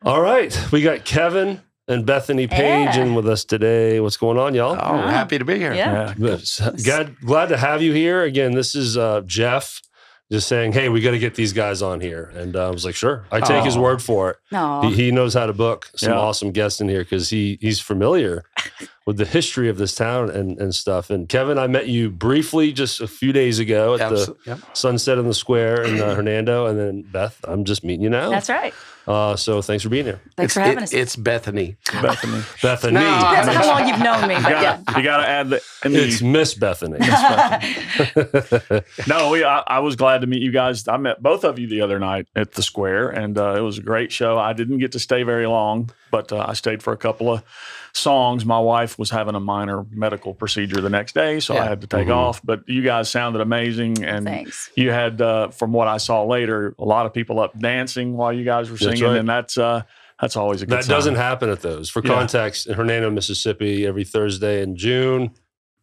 All right. We got Kevin and Bethany Paige in with us today. What's going on, y'all? Oh, happy to be here. Yeah. Glad to have you here. Again, this is Jeff just saying, hey, we got to get these guys on here. And I was like, sure. I take his word for it. He knows how to book some awesome guests in here because he's familiar with the history of this town and stuff. And Kevin, I met you briefly just a few days ago at the Sunset in the Square in Hernando. And then Beth, I'm just meeting you now. That's right. So thanks for being here. Thanks for having us. It's Bethany. Bethany. No, depends on how long you've known me, but yeah. You got to add the... It's Miss Bethany. No, I was glad to meet you guys. I met both of you the other night at the Square, and it was a great show. I didn't get to stay very long, but I stayed for a couple of songs. My wife was having a minor medical procedure the next day, so I had to take off. But you guys sounded amazing, and Thanks. you had, from what I saw later, a lot of people up dancing while you guys were singing, and that's always a good sign. That doesn't happen at those. For context, in Hernando, Mississippi, every Thursday in June,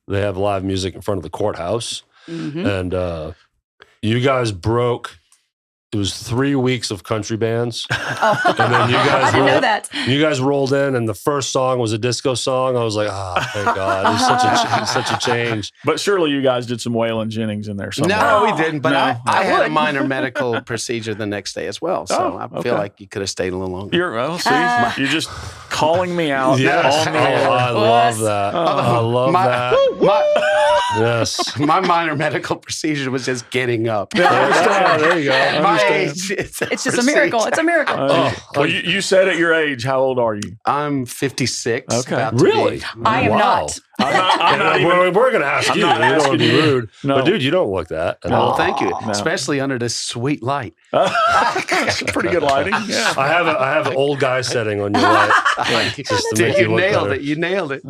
they have live music in front of the courthouse. And you guys broke. It was 3 weeks of country bands. And then you guys I didn't know that. You guys rolled in, and the first song was a disco song. I was like, thank God. It was such a change. But surely you guys did some Waylon Jennings in there somewhere. No, we didn't. But No. I had a minor medical procedure the next day as well. So I feel like you could have stayed a little longer. You're just calling me out. Yes. On the air. I love that. I love that. Yes. My minor medical procedure was just getting up. There you go. My age, It's just a miracle. It's a miracle. Well, you said at your age, how old are you? I'm 56. Okay. about to Really? be. I am not. I'm not even. We're going to ask you. not You don't want to be asking you. rude. No. But, dude, you don't look that at Oh, all. thank you. No. Especially under this sweet light. That's pretty good lighting. Yeah. I have an old guy setting on your light. Just to make You look nailed better. it. You nailed it.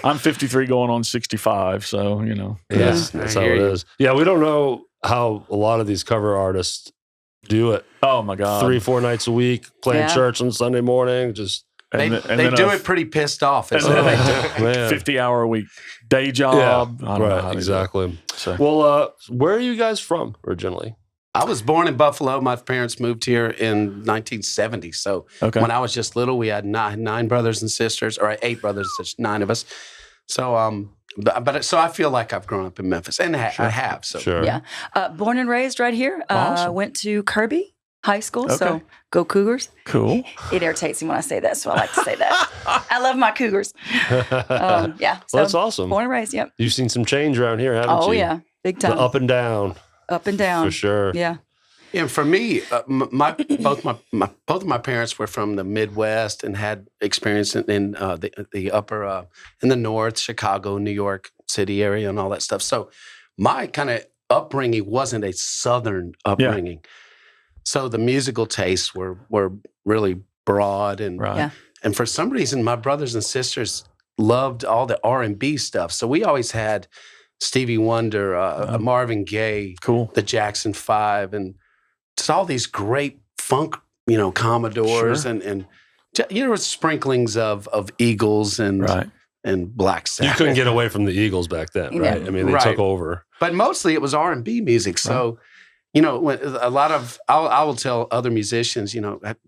I'm 53 going on 65, so, you know. Yes, that's how hear it you. is. Yeah, we don't know how a lot of these cover artists do it. Oh, my God. 3-4 nights a week, playing church on Sunday morning. Just They then do a it pretty pissed off. Is and what then they do. man. 50-hour a week day job. I don't know how Right, to exactly. do it. So, Well, where are you guys from originally? I was born in Buffalo. My parents moved here in 1970. So okay. when I was just little, we had nine brothers and sisters, or 8 brothers and sisters, 9 of us. So, so I feel like I've grown up in Memphis, and I have. So Sure. Yeah. Born and raised right here. Awesome. Went to Kirby High School, so Okay. go Cougars. Cool. It irritates me when I say that, so I like to say that. I love my Cougars. Yeah. So Well, that's awesome. Born and raised, yep. You've seen some change around here, haven't you? Oh, yeah. Big The time. up and down, Up and down. for sure. Yeah. Yeah, for me, both of my parents were from the Midwest and had experience in the upper in the North, Chicago, New York City area, and all that stuff. So my kind of upbringing wasn't a Southern upbringing. So the musical tastes were really broad, and Right. Yeah. and for some reason, my brothers and sisters loved all the R&B stuff. So we always had Stevie Wonder, Marvin Gaye, Cool. the Jackson 5, and just all these great funk, Commodores, Sure. and sprinklings of Eagles and Right. and Black You Sabbath. couldn't get away from the Eagles back then, right? Yeah. I mean, they Right. took over. But mostly it was R&B music. So, when a lot of, I will tell other musicians,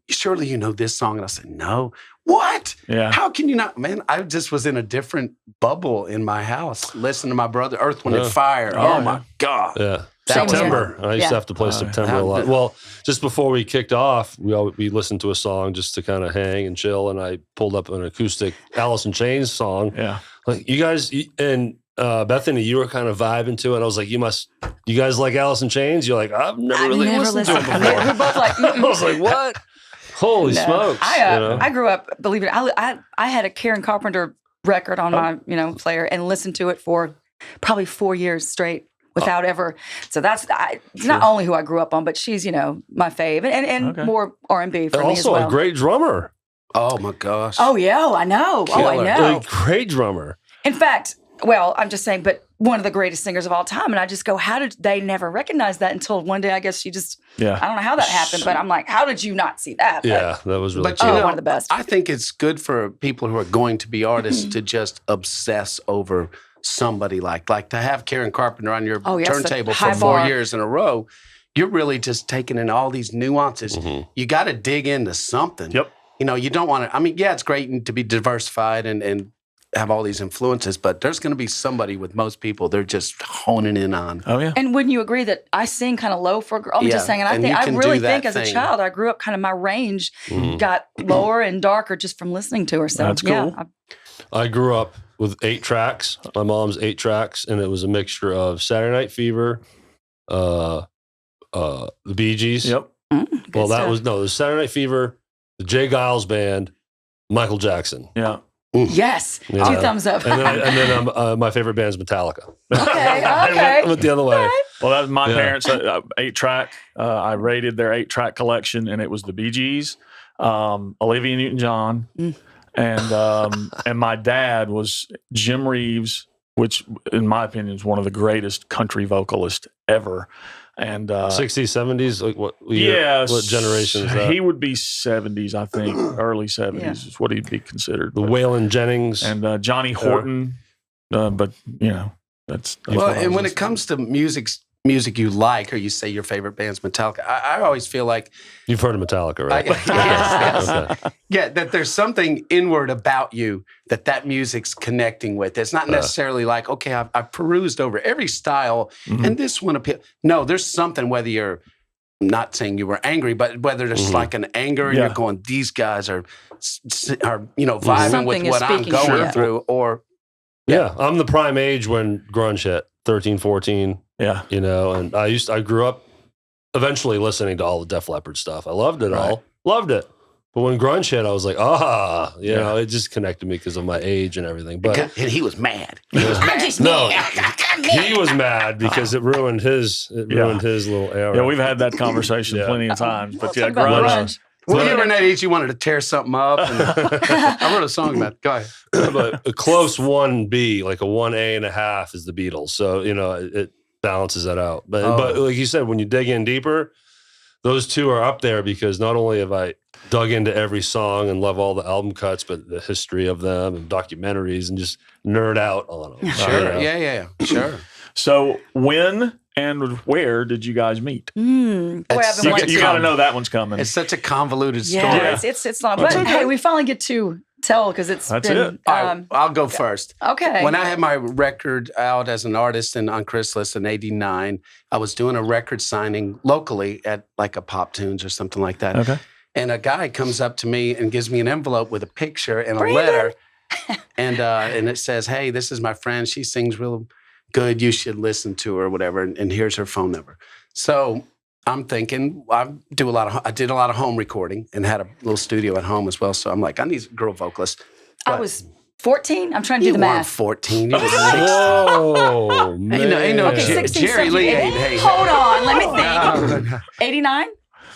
surely you know this song. And I said, no. What? Yeah. How can you not? Man, I just was in a different bubble in my house, listening to my brother, Earth, Wind, and Fire. Yeah. Oh, my God. Yeah. Same September. here. I used to Yeah. have to play September a lot. Well, just before we kicked off, we listened to a song just to kind of hang and chill, and I pulled up an acoustic Alice in Chains song. Yeah. Like you guys and Bethany, you were kind of vibing to it. I was like, you guys like Alice in Chains? You're like, I've never really listened to it before. We're both like, I was like, what? Holy smokes! I grew up, believe it, I had a Karen Carpenter record on my player and listened to it for probably 4 years straight without ever. So that's it's not only who I grew up on, but she's my fave and more R&B for me as also well. a great drummer. Oh, my gosh. Oh yeah, I know. Oh, I Killer. know. A great drummer. In fact, well, I'm just saying, but one of the greatest singers of all time. And I just go, how did they never recognize that until one day? I guess she just, I don't know how that happened, but I'm like, how did you not see that? Yeah, that was really But cool. one of the best. I think it's good for people who are going to be artists to just obsess over somebody like to have Karen Carpenter on your turntable for 4 years in a row. You're really just taking in all these nuances. You got to dig into something. Yep. you don't want to. I mean, yeah, it's great to be diversified and have all these influences, but there's going to be somebody with most people they're just honing in on. Oh yeah. And wouldn't you agree that I sing kind of low for a girl? I'm just saying, and I really think as a child, I grew up kind of my range got lower and darker just from listening to her. So that's cool. I grew up with 8 tracks. My mom's 8 tracks, and it was a mixture of Saturday Night Fever, the Bee Gees. Yep. Well, that was the Saturday Night Fever, the Jay Giles Band, Michael Jackson. Yeah. Yes. 2 thumbs up. and then my favorite band is Metallica. Okay. I went the other way. Right. Well, that was my parents' 8-track. I raided their 8-track collection, and it was the Bee Gees, Olivia Newton-John, and my dad was Jim Reeves, which, in my opinion, is one of the greatest country vocalists ever. And 60s, 70s, like what generation is that? He would be 70s, I think, early 70s is what he'd be considered. The Waylon Jennings and Johnny Horton, but that's well. And when it comes to music you like, or you say your favorite band's Metallica, I always feel like you've heard of Metallica, right? Yes. Okay. Yeah, that there's something inward about you that music's connecting with. It's not necessarily like, okay, I've perused over every style and this one appeals. No, there's something, whether you're not saying you were angry, but whether there's like an anger and you're going, these guys are vibing something with what I'm going through, or I'm the prime age when grunge hit, 13, 14. Yeah. And I grew up eventually listening to all the Def Leppard stuff. I loved it all. Loved it. But when grunge hit, I was like, it just connected me because of my age and everything. But and he was mad. He was mad because it ruined his little era. Yeah, we've had that conversation plenty of times. But grunge. Well, you were in that age, you wanted to tear something up. And I wrote a song about it. Go ahead. But a close 1B, like a 1A.5 is the Beatles. So, it balances that out. But like you said, when you dig in deeper, those two are up there because not only have I dug into every song and love all the album cuts, but the history of them and documentaries and just nerd out on them. Sure. Yeah. Sure. So when and where did you guys meet? You got to know that one's coming. It's such a convoluted story. Yeah, it's long. But hey, we finally get to tell because That's it. I'll go first. Okay. When I had my record out as an artist on Chrysalis in '89, I was doing a record signing locally at like a Pop Tunes or something like that. Okay. And a guy comes up to me and gives me an envelope with a picture and a letter. and it says, "Hey, this is my friend. She sings real good. You should listen to her," or whatever. And here's her phone number. So I'm thinking I did a lot of home recording and had a little studio at home as well. So I'm like, I need a girl vocalist. I was 14. I'm trying to do the math. You weren't 14. You were 16. Oh, man. Ain't no 16, Jerry Lee. Hey. Hold on. Let me think. 89?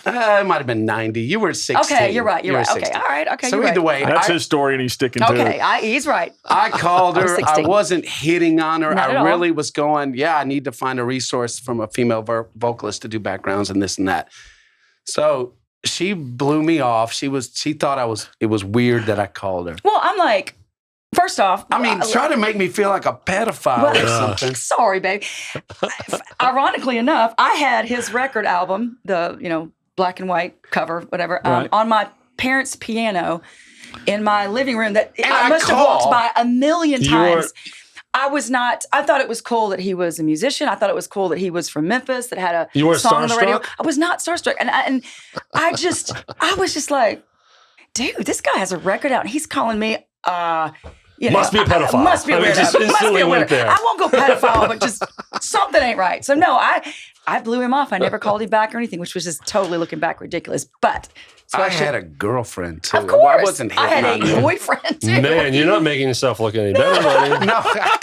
It might have been 90. You were 16. Okay, you're right. Okay, all right. Okay, so either way. That's his story and he's sticking to it. Okay, he's right. I called her. I wasn't hitting on her. Not I really was going, I need to find a resource from a female vocalist to do backgrounds and this and that. So she blew me off. She thought it was weird that I called her. Well, I'm like, first off, try to make me feel like a pedophile or something. Sorry, baby. Ironically enough, I had his record album, the black and white cover, whatever, on my parents' piano in my living room that I must have walked by a million times. I thought it was cool that he was a musician. I thought it was cool that he was from Memphis, that had a song on the radio. I was not starstruck. And I was just like, dude, this guy has a record out and he's calling me, must be a pedophile. Must be a weirdo. Just instantly went there. I won't go pedophile, but just something ain't right. So no, I blew him off. I never called him back or anything, which was just totally looking back ridiculous. But I had a girlfriend too. Of course, I wasn't. I had a boyfriend too. Man, you're not making yourself look any better, buddy. No,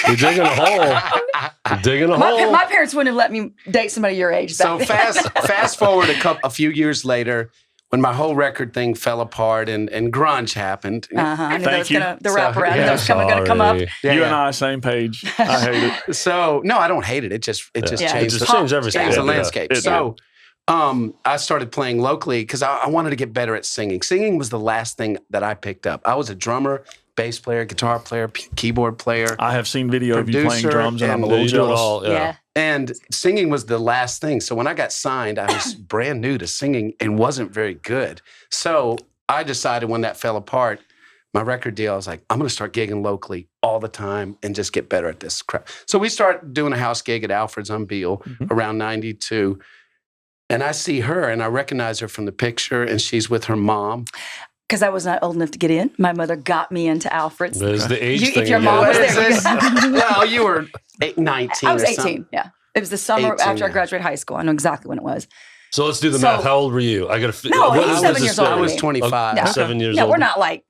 you're digging a hole. You're digging a hole. My parents wouldn't have let me date somebody your age. So fast forward a few years later, when my whole record thing fell apart and grunge happened. I knew the wraparound that was going to come up. You and I, same page. I hate it. So, no, I don't hate it. It just changed. It just changed everything. Changed the landscape. So, I started playing locally because I wanted to get better at singing. Singing was the last thing that I picked up. I was a drummer, bass player, guitar player, keyboard player. I have seen video of you playing drums and I'm a little jealous. Yeah. And singing was the last thing. So when I got signed, I was brand new to singing and wasn't very good. So I decided when that fell apart, my record deal, I was like, I'm going to start gigging locally all the time and just get better at this crap. So we start doing a house gig at Alfred's on Beale around 92. And I see her and I recognize her from the picture, and she's with her mom. Because I was not old enough to get in. My mother got me into Alfred's. There's the age thing. If your mom was there. Well, you were 19 I was or 18, something. yeah. It was the summer 18, after I graduated high school. I know exactly when it was. So let's do the math. How old were you? I got to. No, he's 7 years older. I was 25. No. 7 years No, old. we're not like.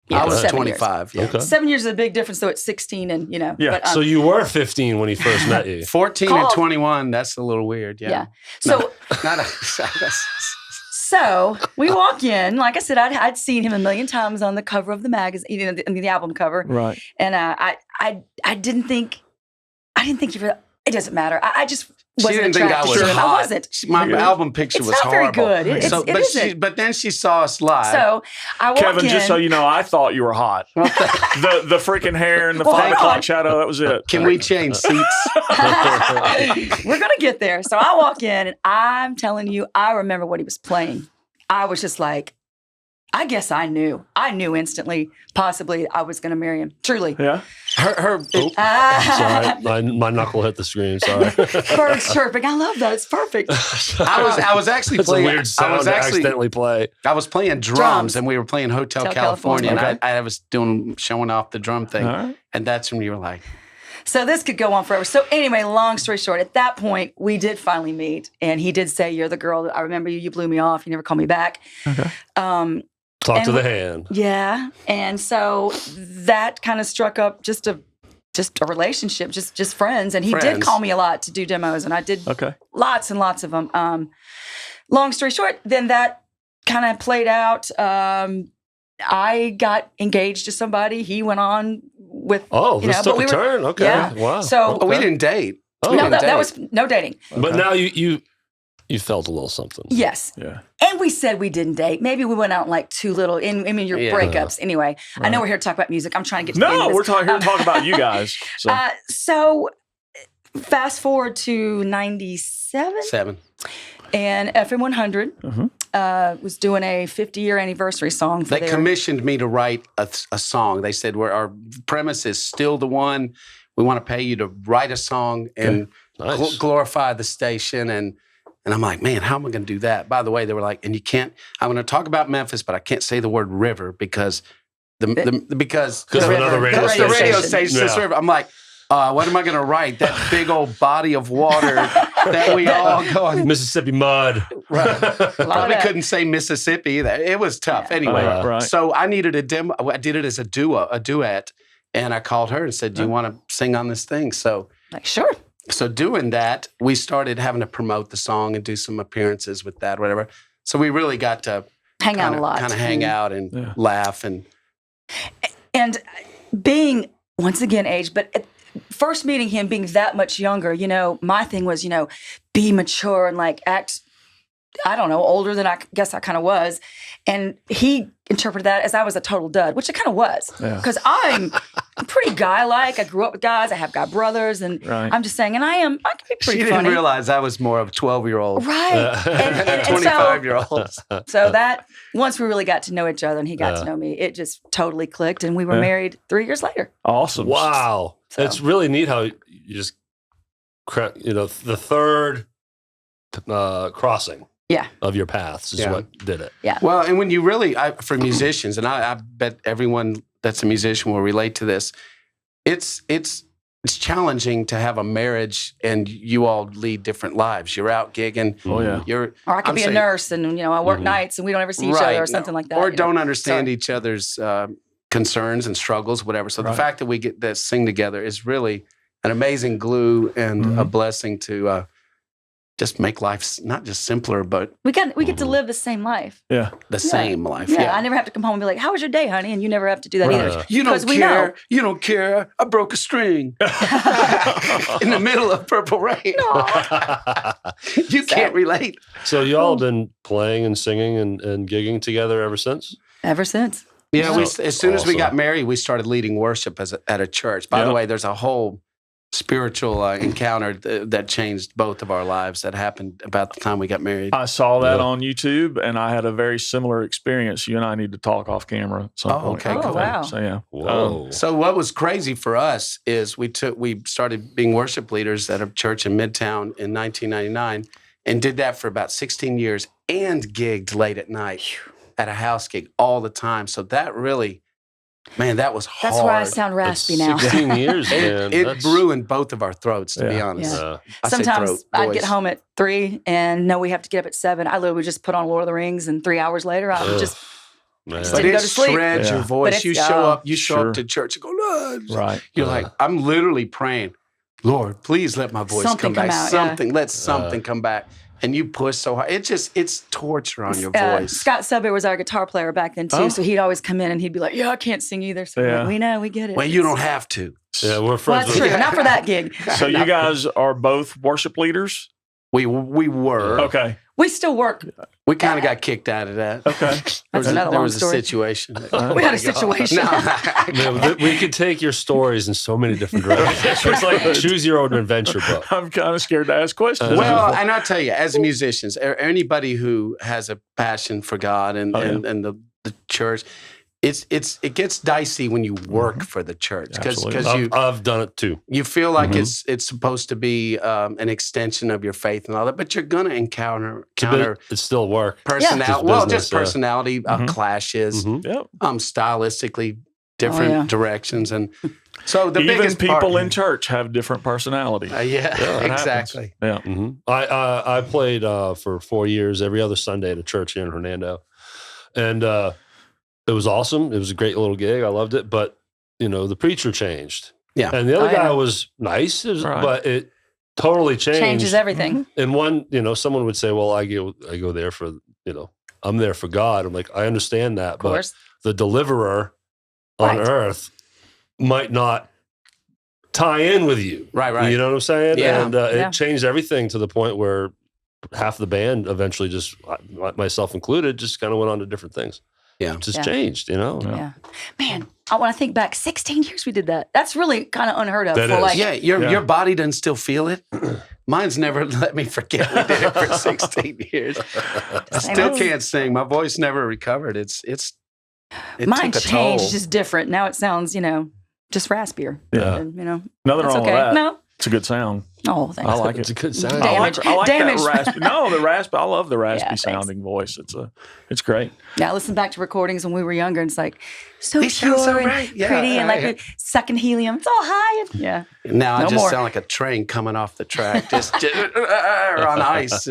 I was 7 25. years. Yeah. Okay. 7 years is a big difference, though. It's 16 and, Yeah. But, So you were 15 when he first met you. 14 and 21, that's a little weird. Yeah. Yeah. So, so we walk in. Like I said, I'd seen him a million times on the cover of the magazine, the album cover. Right. And I didn't think you were. It doesn't matter. I just wasn't she didn't think I attracted was to him. hot. I wasn't. My album picture It's was not very horrible. good. It isn't. But then she saw us live. So I walk Kevin, in. just so you know, I thought you were hot. The freaking hair and the 5 o'clock shadow, that was it. Can we change seats? We're going to get there. So I walk in, and I'm telling you, I remember what he was playing. I was just like, I guess I knew. I knew instantly, possibly, I was going to marry him. Truly. Yeah. Sorry, my knuckle hit the screen. Sorry. Birds chirping. I love that. It's perfect. I was actually It's playing. a weird sound to accidentally play. I was playing drums, and we were playing Hotel California, Okay. and I was showing off the drum thing, and that's when you were like, So this could go on forever. So anyway, long story short, at that point, we did finally meet, and he did say, "You're the girl that I remember you. You blew me off. You never called me back." Okay. Talk to the hand. Yeah, and so that kind of struck up just a relationship, just friends. And he did call me a lot to do demos, and I did lots and lots of them. Long story short, then that kind of played out. I got engaged to somebody. He went on with this took a turn. Okay, yeah. Wow. So we didn't date. No, that was no dating. But now you felt a little something. Yes. Yeah. And we said we didn't date. Maybe we went out like too little. Your breakups. Anyway, I know we're here to talk about music. I'm trying to get to the end of this. We're here to talk about you guys. So. So fast forward to 97. And FM 100 was doing a 50-year anniversary song. They commissioned me to write a song. They said, our premise is still the one. We want to pay you to write a song and glorify the station. And I'm like, man, how am I going to do that? By the way, they were like, and you can't, I'm going to talk about Memphis, but I can't say the word river because because of another radio station. The radio station says river. I'm like, what am I going to write? That big old body of water that we all go on. Mississippi mud. Right. Probably couldn't say Mississippi either. It was tough. Anyway, so I needed a demo. I did it as a duet. And I called her and said, do you want to sing on this thing? So, sure. So doing that, we started having to promote the song and do some appearances with that, whatever. So we really got to hang out a lot. Kind of hang out and laugh. And being, once again, age, but first meeting him being that much younger, my thing was, be mature and like act, I don't know, older than I guess I kind of was. And he interpreted that as I was a total dud, which it kind of was. Because I'm pretty guy-like. I grew up with guys. I have guy brothers. And I'm just saying, and I can be pretty funny. She didn't realize I was more of a 12-year-old. Right. And 25-year-old. So that, once we really got to know each other and he got to know me, it just totally clicked. And we were married 3 years later. Awesome. Wow. So. It's really neat how you just, the third crossing. Of your paths is what did it. Yeah. Well, and when you really, for musicians, and I bet everyone that's a musician will relate to this, it's challenging to have a marriage and you all lead different lives. You're out gigging. Oh, yeah. Or I could be a nurse and, I work nights and we don't ever see each other or something like that. Or don't understand each other's concerns and struggles, whatever. So the fact that we get to sing together is really an amazing glue and a blessing to just make life not just simpler, but we get to live the same life. Yeah, the same life. Yeah, I never have to come home and be like, "How was your day, honey?" And you never have to do that either. You don't care. You don't care. I broke a string in the middle of Purple Rain. You can't relate. So y'all have been playing and singing and gigging together ever since? Ever since. Yeah, as soon as we got married, we started leading worship at a church. By the way, there's a whole spiritual encounter that changed both of our lives that happened about the time we got married. I saw that on YouTube, and I had a very similar experience. You and I need to talk off camera at some point. Okay, cool. Wow. So, yeah. Whoa. So what was crazy for us is we started being worship leaders at a church in Midtown in 1999 and did that for about 16 years and gigged late at night at a house gig all the time. So that really... Man, that was hard. That's why I sound raspy now. 16 years, man. It ruined both of our throats, to be honest. Yeah. I say Sometimes throat, I'd voice. get home at 3 and know we have to get up at 7. I literally would just put on Lord of the Rings, and 3 hours later, I would just Man. But didn't it go to sleep. shreds your But voice. it's- You show Sure. up to church and go, Lord. Right. You're like, I'm literally praying, Lord, please let my voice Something come back. come out, Something, let something come back. And you push so hard. It's torture on your voice. Scott Subber was our guitar player back then too, so he'd always come in and he'd be like, "Yeah, I can't sing either." So we're like, we know, we get it. Well, you don't have to. Yeah, we're Well, friends that's with true. Not for that gig. So you guys are both worship leaders? We were. Okay. We still work. We kind of got kicked out of that. Okay. That's another There long was a story. situation. We had a situation. Man, we could take your stories in so many different directions. It's like choose your own adventure book. I'm kind of scared to ask questions. Well, and I'll tell you, as musicians, anybody who has a passion for God and the church, it gets dicey when you work for the church because I've done it too. you feel like it's supposed to be an extension of your faith and all that, but you're gonna encounter It's still work. personality. Yeah. Just personality clashes, Yep. stylistically different directions, and so the Even biggest people part, in church have different personalities. yeah, It exactly. happens. Yeah. Mm-hmm. I played for 4 years every other Sunday at a church here in Hernando, and it was awesome. It was a great little gig. I loved it, but the preacher changed. Yeah, and the other guy was nice, but it totally changed. Changes everything. And one, someone would say, "Well, I go there for I'm there for God." I'm like, I understand that, but the deliverer on earth might not tie in with you. Right. You know what I'm saying? Yeah. And it changed everything to the point where half the band eventually, just myself included, just kind of went on to different things. Yeah. Just changed, Yeah. Man, when I think back, 16 years we did that. That's really kind of unheard of. That for is. Your body doesn't still feel it. Mine's never let me forget we did it for 16 years. I still can't sing. My voice never recovered. It Mine took a changed, toll. just different. Now it sounds, Yeah. just raspier. And, Nothing that's wrong okay. with that. No. It's a good sound. Oh, thanks. I like It's it. a good sound. Damage. I like Damage. that raspy. No, the raspy. I love the raspy thanks. sounding voice. It's great. Yeah, I listen back to recordings when we were younger, and it's like so They sound pure so and right. Yeah, pretty, and right. like sucking helium. It's all high. Yeah. Now I No just more. sound like a train coming off the track, just on ice.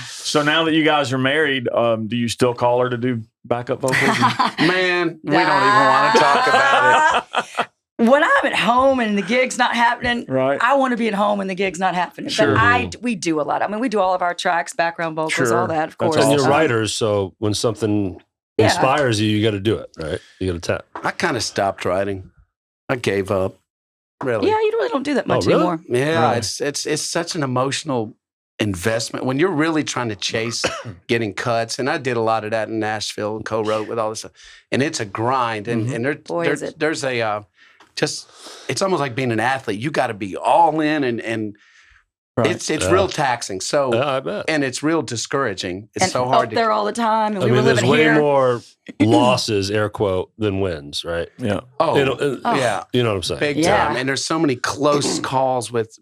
So now that you guys are married, do you still call her to do backup vocals? Man, we don't even want to talk about it. When I'm at home and the gig's not happening, Right. I want to be at home and the gig's not happening. Sure. But we do a lot. I mean, we do all of our tracks, background vocals, Sure. all that, of That's course. And you're awesome. writers, so when something inspires you got to do it, right? You got to tap. I kind of stopped writing. I gave up. Really? Yeah, you really don't do that much really? anymore. Yeah, Really? it's such an emotional investment when you're really trying to chase getting cuts. And I did a lot of that in Nashville and co-wrote with all this stuff. And it's a grind. And Boy, is it. there's a it's almost like being an athlete. You got to be all in and Right. it's real taxing. So Yeah, I bet. and it's real discouraging. It's And so hard up to there all the time, and I we mean, were there's living way here. more losses, air quote, than wins, right? Yeah. yeah. You know what I'm saying? Big Yeah. time. And there's so many close calls with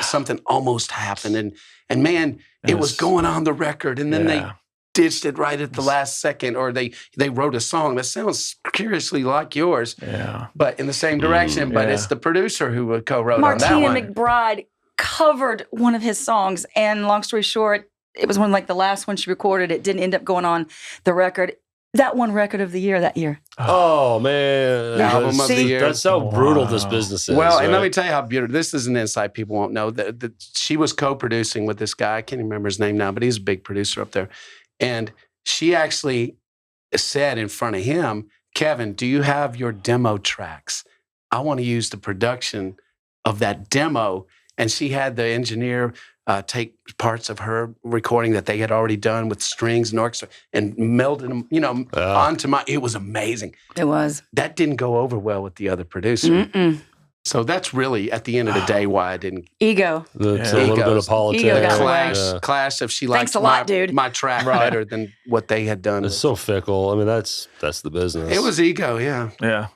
something almost happened. And man, it was Yes. going on the record. And then they Yeah. ditched it right at the last second, or they wrote a song that sounds curiously like yours, Yeah. but in the same direction. But Yeah. it's the producer who co-wrote on that Martina one. McBride covered one of his songs, and long story short, it was one like the last one she recorded. It didn't end up going on the record. That one record of the year that year. Oh man, Album of the year. That's how brutal this Wow. business is. Well, and let right? me tell you how beautiful. This is an insight people won't know. That she was co-producing with this guy. I can't even remember his name now, but he's a big producer up there. And she actually said in front of him, "Kevin, do you have your demo tracks? I want to use the production of that demo." And she had the engineer take parts of her recording that they had already done with strings and orchestra and melded them, onto my. It was amazing. It was. That didn't go over well with the other producer. So that's really, at the end of the day, why I didn't. Ego. It's a little bit of politics. Ego got away. Clash if she Thanks likes a lot, dude. my track better than what they had done. It's so fickle. I mean, that's the business. It was ego, yeah. Yeah.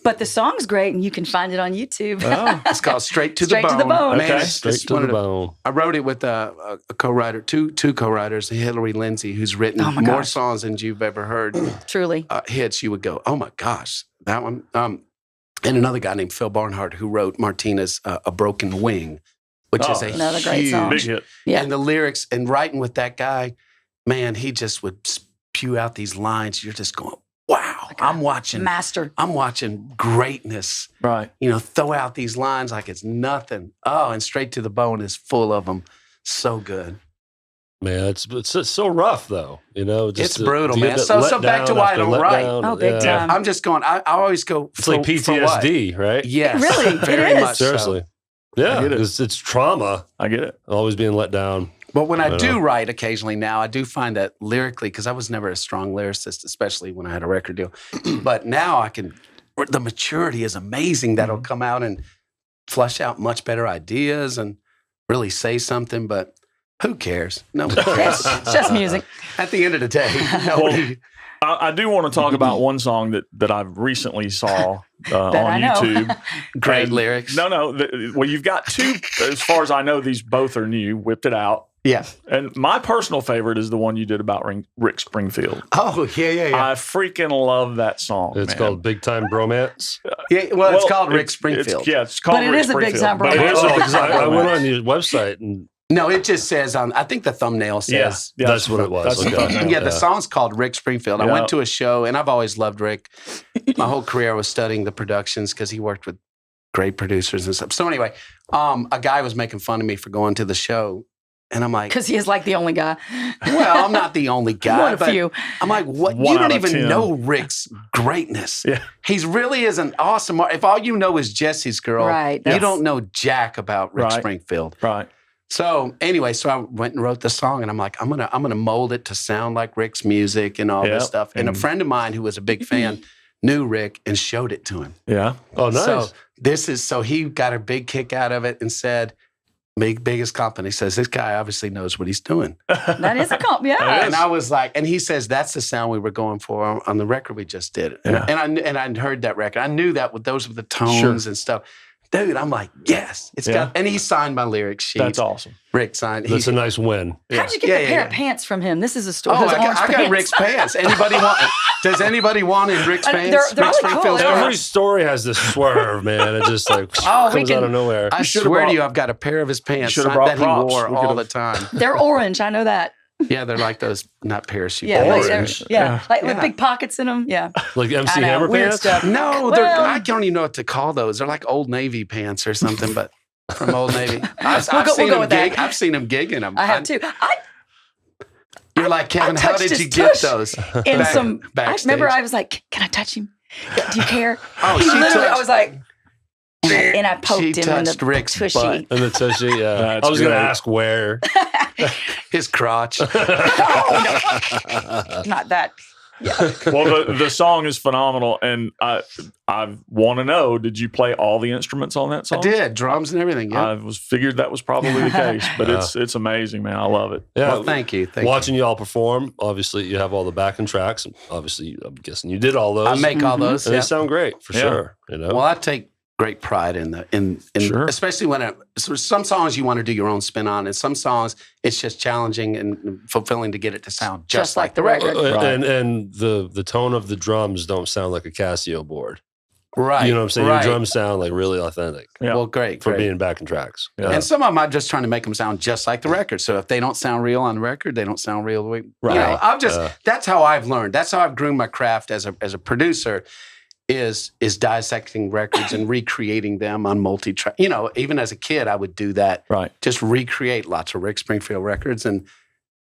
But the song's great, and you can find it on YouTube. Oh, it's called Straight to the Bone. Straight to the Bone. Man, Okay. Straight to the bone. I wrote it with a co-writer, two co-writers, Hillary Lindsay, who's written more songs than you've ever heard. Truly. Hits, you would go, oh my gosh, that one. And another guy named Phil Barnhart who wrote Martina's A Broken Wing, which is another great song. Big hit. Yeah. And the lyrics, and writing with that guy, man, he just would spew out these lines. You're just going, wow, I'm watching greatness. Right. Throw out these lines like it's nothing. Oh, and Straight to the Bone is full of them. So good. Man, it's so rough though. It's brutal, man. So back to why I don't write. Oh, big time. I'm just going. I always go. It's like PTSD, right? Yes, Really, very it is. much. Seriously. So. Yeah, get it. it's trauma. I get it. Always being let down. But when I do write occasionally now, I do find that lyrically, because I was never a strong lyricist, especially when I had a record deal. But now I can. The maturity is amazing. That'll come out and flush out much better ideas and really say something. But who cares? Nobody cares. It's just music. At the end of the day, nobody. I do want to talk about one song that I recently saw on YouTube. Great lyrics. No. Well, you've got two. As far as I know, these both are new. Whipped It Out. Yeah. And my personal favorite is the one you did about Rick Springfield. Oh, yeah. I freaking love that song. It's called Big Time Bromance. Yeah, well, it's called Rick Springfield. It's called But it Rick is a big Springfield. time But it bromance. is a big Because time I went bromance. on your website and No, it just says on. I think the thumbnail says. Yeah, that's what it was. That's the Okay. thumbnail. Yeah, the song's called Rick Springfield. I Yeah. went to a show, and I've always loved Rick. My whole career I was studying the productions because he worked with great producers and stuff. So anyway, a guy was making fun of me for going to the show, and I'm like, Because he is like the only guy. well, I'm not the only guy. One of but few. I'm like, what? One You don't out of even 10. know Rick's greatness. Yeah. He's really is an awesome. If all you know is Jesse's Girl, Right. you Yes. don't know jack about Rick Right. Springfield. Right. So anyway, so I went and wrote the song, and I'm like, I'm gonna mold it to sound like Rick's music and all Yep. this stuff. And a friend of mine who was a big fan knew Rick and showed it to him. Yeah. oh, nice. So he got a big kick out of it and said, biggest compliment. He says, this guy obviously knows what he's doing. That is a comp. Yeah. And I was like, and he says, that's the sound we were going for on the record we just did. Yeah. And I heard that record. I knew that those were the tones and stuff. Dude, I'm like, yes, it's got, and he signed my lyric sheet. That's awesome. Rick signed. That's a nice win. How'd you get the pair of pants from him? This is a story. Oh, Those I orange got pants. Rick's pants. Anybody want? Does anybody want in Rick's They're pants? really Rick cool. Springfield's They're- Every pants. story has this swerve, man. It just like Oh, we comes out can- of nowhere. I should've swear brought- to you, I've got a pair of his pants should've that brought he props. wore We all could've- the time. They're orange. I know that. Yeah, they're like those, not parachute. Yeah. Like pants. they're- yeah. Like with Yeah. big pockets in them. Yeah. Like MC I know. Hammer Weird pants. stuff. No, Well- I don't even know what to call those. They're like Old Navy pants or something, but from Old Navy. I've We'll seen go him with that. gig. I've seen him gig in them. I have too. You're like, Kevin, how touched did his you get tush those? In Back- some. I backstage. remember I was like, "Can I touch him? Do you care?" Oh, He she literally, touched- I was like, and I poked She him in touched the Rick's tushy. butt. And the tushy, yeah. That's I was going to great. ask where. His crotch. Not that. Well, the song is phenomenal, and I want to know: did you play all the instruments on that song? I did drums and everything. Yeah. I figured that was probably the case, but it's amazing, man. I love it. Yeah. Well, thank you. Thank Watching you all perform, obviously you have all the backing tracks. Obviously, I'm guessing you did all those. you. I make all those. and Yeah. they sound great for Yeah. sure. You know, Well, I take great pride in Sure. especially when some songs you want to do your own spin on, and some songs it's just challenging and fulfilling to get it to sound just like the record. Right. and the tone of the drums don't sound like a Casio board. Right. You know what I'm saying? Right. Your drums sound like really authentic Yeah. Well, great. for great. being backing tracks. Yeah. And some of them I'm just trying to make them sound just like the record. So if they don't sound real on the record, they don't sound real. Right. You know, that's how I've learned. That's how I've groomed my craft as a producer. Is dissecting records and recreating them on multi-track. You know, even as a kid, I would do that. Right. Just recreate lots of Rick Springfield records, and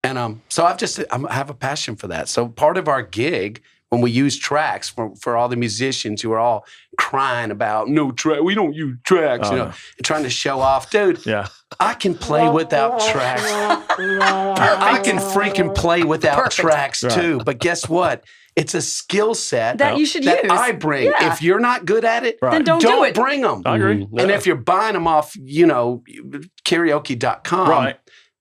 so I have a passion for that. So part of our gig when we use tracks for all the musicians who are all crying about no track, we don't use tracks, you know, and trying to show off, dude. Yeah. I can play without tracks. I can freaking play without tracks too. But guess what? It's a skill set that you should use. I bring. Yeah. If you're not good at it, then don't do it. Bring them. I agree. And if you're buying them off, karaoke.com, right.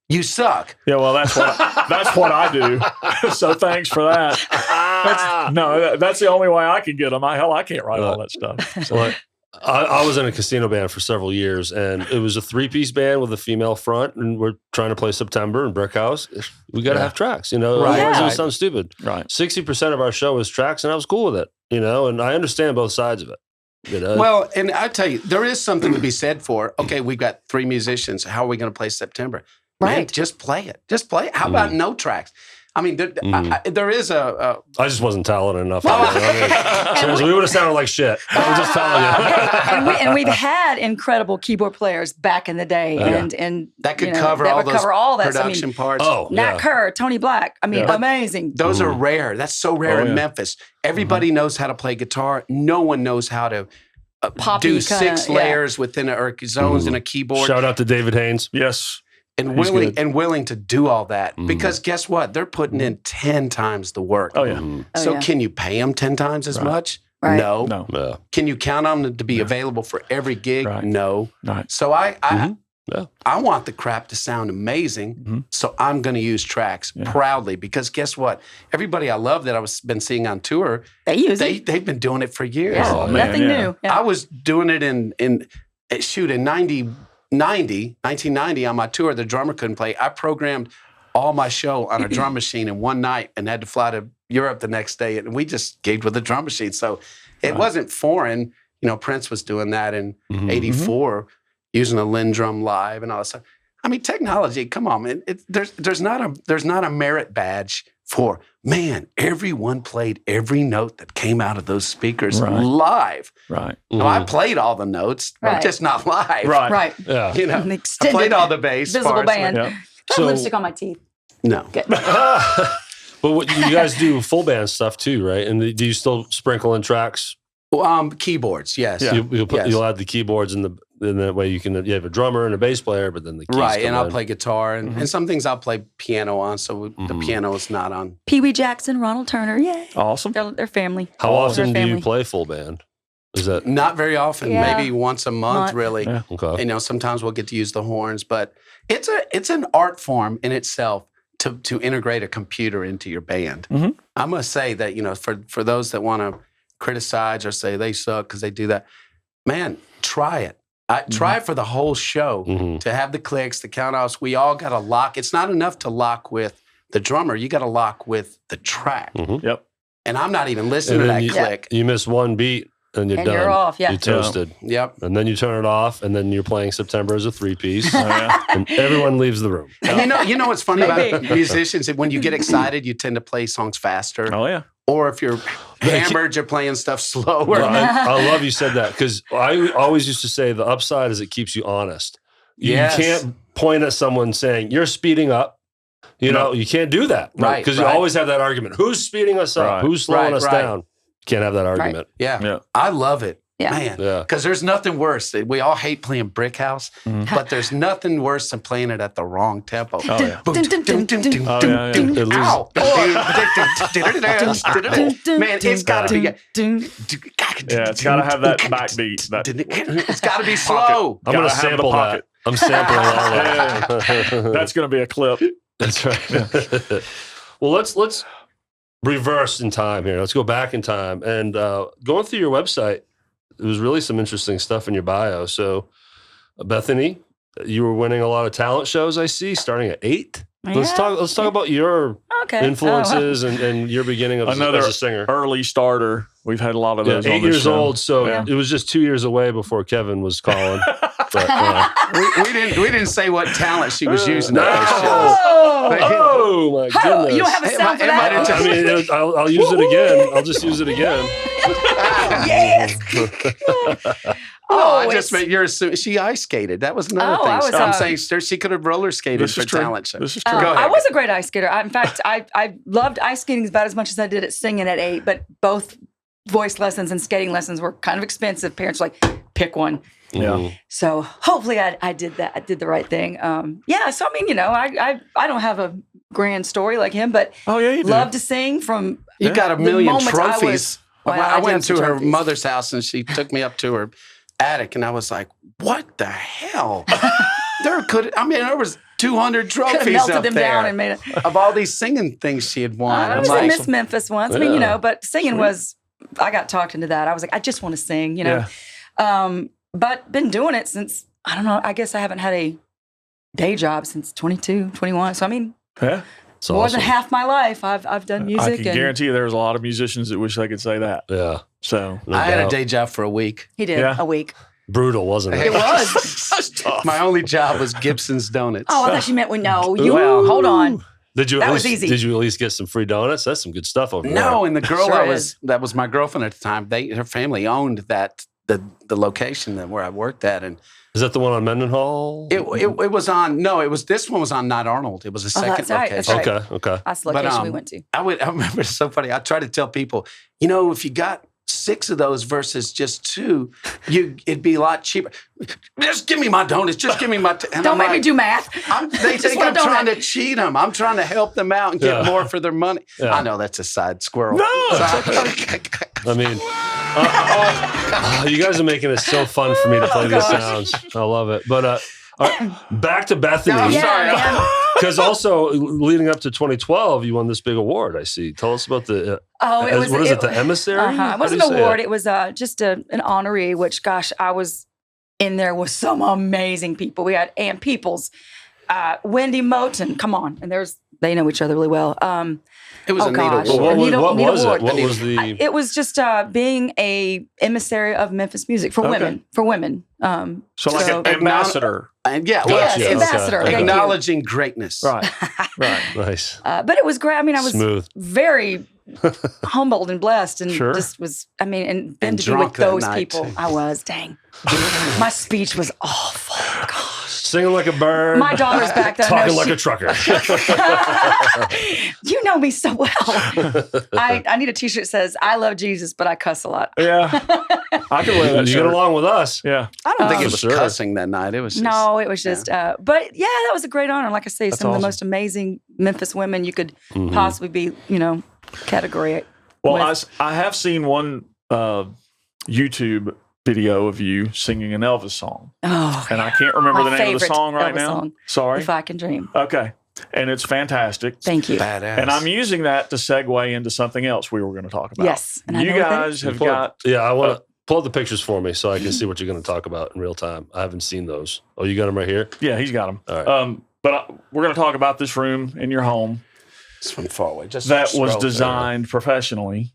You suck. Yeah, well, that's what I do. So thanks for that. That's the only way I can get them. I can't write all that stuff. So. I was in a casino band for several years, and it was a 3-piece band with a female front, and we're trying to play September in Brick House. We got to have tracks, Right. Otherwise it would sound stupid. Right. 60% of our show is tracks, and I was cool with it, and I understand both sides of it. Well, and I tell you, there is something to be said for, okay, we've got 3 musicians. How are we going to play September? Right. Man, just play it. Just play it. How about no tracks? I mean, there is a... I just wasn't talented enough. Seriously, we would have sounded like shit. I'm just telling you. and we've had incredible keyboard players back in the day, and that could cover all that production parts. Oh, Nat Kerr, Tony Black. I mean, amazing. Those are rare. That's so rare in Memphis. Everybody knows how to play guitar. No one knows how to do 6 layers within or zones in a keyboard. Shout out to David Haynes. Yes. And willing to do all that because guess what? They're putting in 10 times the work. Oh yeah. So can you pay them 10 times as much? Right. No. Can you count on them to be available for every gig? Right. No. Right. So I want the crap to sound amazing. So I'm going to use tracks proudly because guess what? Everybody I love that I've been seeing on tour, they've been doing it for years. Yeah. Oh, nothing new. Yeah. I was doing it in 1990 on my tour. The drummer couldn't play. I programmed all my show on a drum machine in one night and had to fly to Europe the next day. And we just gigged with a drum machine. So it wasn't foreign. Prince was doing that in 84 using a Lindrum live and all that stuff. I mean, technology, come on, man. There's not a merit badge for, man, everyone played every note that came out of those speakers live. Right. No, I played all the notes, but just not live. Right. Yeah. I played all the bass visible parts. band. I have lipstick on my teeth. No. But what you guys do full band stuff too, right? And do you still sprinkle in tracks? Keyboards, yes. Yeah. You'll add the keyboards in that way you have a drummer and a bass player, but then the keys come I'll in. play guitar and some things I'll play piano on, so the piano is not on. Pee Wee Jackson, Ronald Turner, yay. Awesome. They're family. How often do you play full band? Is that not very often? Maybe once a month, really. Yeah. Okay. Sometimes we'll get to use the horns, but it's an art form in itself to integrate a computer into your band. I must say that for those that want to criticize or say they suck because they do that, man, try it. Try it for the whole show to have the clicks, the count-offs. We all got to lock. It's not enough to lock with the drummer. You got to lock with the track. Yep. And I'm not even listening to that click. You miss one beat and you're done. You're off, You're toasted. Yep. And then you turn it off, and then you're playing September as a 3-piece, and everyone leaves the room. And you know what's funny about musicians? When you get excited, you tend to play songs faster. Oh yeah. Or if you're hammered, you're playing stuff slower. Well, I love you said that because I always used to say the upside is it keeps you honest. You can't point at someone saying you're speeding up. You can't do that. Right. Because you always have that argument. Who's speeding us up? Right. Who's slowing us down? Can't have that argument. Yeah. I love it. Yeah. Man, because there's nothing worse. We all hate playing Brick House, but there's nothing worse than playing it at the wrong tempo. Oh, yeah. Man, it's got to be. Yeah, it's got to have that backbeat. It's got to be slow. I'm going to sample that. I'm sampling all that. That's going to be a clip. That's right. Well, let's reverse in time here. Let's go back in time. And going through your website, there was really some interesting stuff in your bio. So, Bethany, you were winning a lot of talent shows, I see, starting at 8. Yeah. Let's talk about your influences and your beginning as a singer. Early starter. We've had a lot of those. 8 years old, so it was just 2 years away before Kevin was calling. But, we didn't say what talent she was using. Oh my goodness! You don't have a sound for that? I mean, I'll use it again. I'll just use it again. Yes. I just meant you're assuming she ice skated. That was another thing. I'm saying she could have roller skated for talent show. This is true. Go ahead. I was a great ice skater. In fact, I loved ice skating about as much as I did at singing at 8. But both voice lessons and skating lessons were kind of expensive. Parents were like, pick one. Yeah. So hopefully I did that. I did the right thing. So I mean, I don't have a grand story like him, but you do. love to sing from You got a million trophies. I went to her trophies. mother's house and she took me up to her attic and I was like, what the hell? There was 200 trophies melted up them there down and made of all these singing things she had won. I was in Miss Memphis once. I mean, but singing I got talked into that. I was like, I just want to sing, but been doing it since, I don't know, I guess I haven't had a day job since 22, 21. So, I mean, more than half my life I've done music. I can guarantee you there's a lot of musicians that wish they could say that. Yeah. So I had a day job for a week. He did, a week. Brutal, wasn't it? It was. Tough. My only job was Gibson's Donuts. Oh, I thought you meant hold on. Did you was easy. Did you at least get some free donuts? That's some good stuff over there. No, and the girl Sure that was my girlfriend at the time, her family owned the location where I worked at, and is that the one on Mendenhall? it was on. No, this one was on Not Arnold. It was a second location. That's right. Okay. That's the location we went to. I remember, it's so funny. I try to tell people, if you got 6 of those versus just 2, it'd be a lot cheaper. Just give me my donuts. Just give me my. Don't make me do math. They think I'm trying to cheat them. I'm trying to help them out and get more for their money. Yeah. I know that's a side squirrel. No. I mean, you guys are making it so fun for me to play these sounds. I love it. But all right, back to Bethany. No, I'm sorry. Because also leading up to 2012, you won this big award. I see. Tell us about the. What is it? The emissary? It wasn't an award. It was just an honoree. Which, gosh, I was in there with some amazing people. We had Ann Peoples, Wendy Moten. Come on, and they know each other really well. It was a neat award. What was award. it? What was the? It was just being a emissary of Memphis music for women. For women. So like an ambassador. And ambassador. Okay. Acknowledging greatness. Right. Nice. But it was great. I mean, I was smooth, very humbled and blessed, and just was. I mean, and to be with those people, I was. Dang, my speech was awful. Gosh. Singing like a bird. My daughter's back there. Talking like a trucker. You know me so well. I need a T-shirt that says "I love Jesus, but I cuss a lot." Yeah, I can wear that. You get along with us. Yeah, I don't think it was cussing that night. It was just, it was just. But yeah, that was a great honor. Like I say, some of the most amazing Memphis women you could possibly be. Category. Well, I have seen one YouTube video of you singing an Elvis song. Oh, and I can't remember my the name of the song right Elvis now. Song, Sorry. If I Can Dream. Okay. And it's fantastic. Thank you. Badass. And I'm using that to segue into something else we were going to talk about. Yes. And you guys have got... Yeah, I want to pull up the pictures for me so I can see what you're going to talk about in real time. I haven't seen those. Oh, you got them right here? Yeah, he's got them. All right. But we're going to talk about this room in your home. It's from far away. Just that was designed professionally.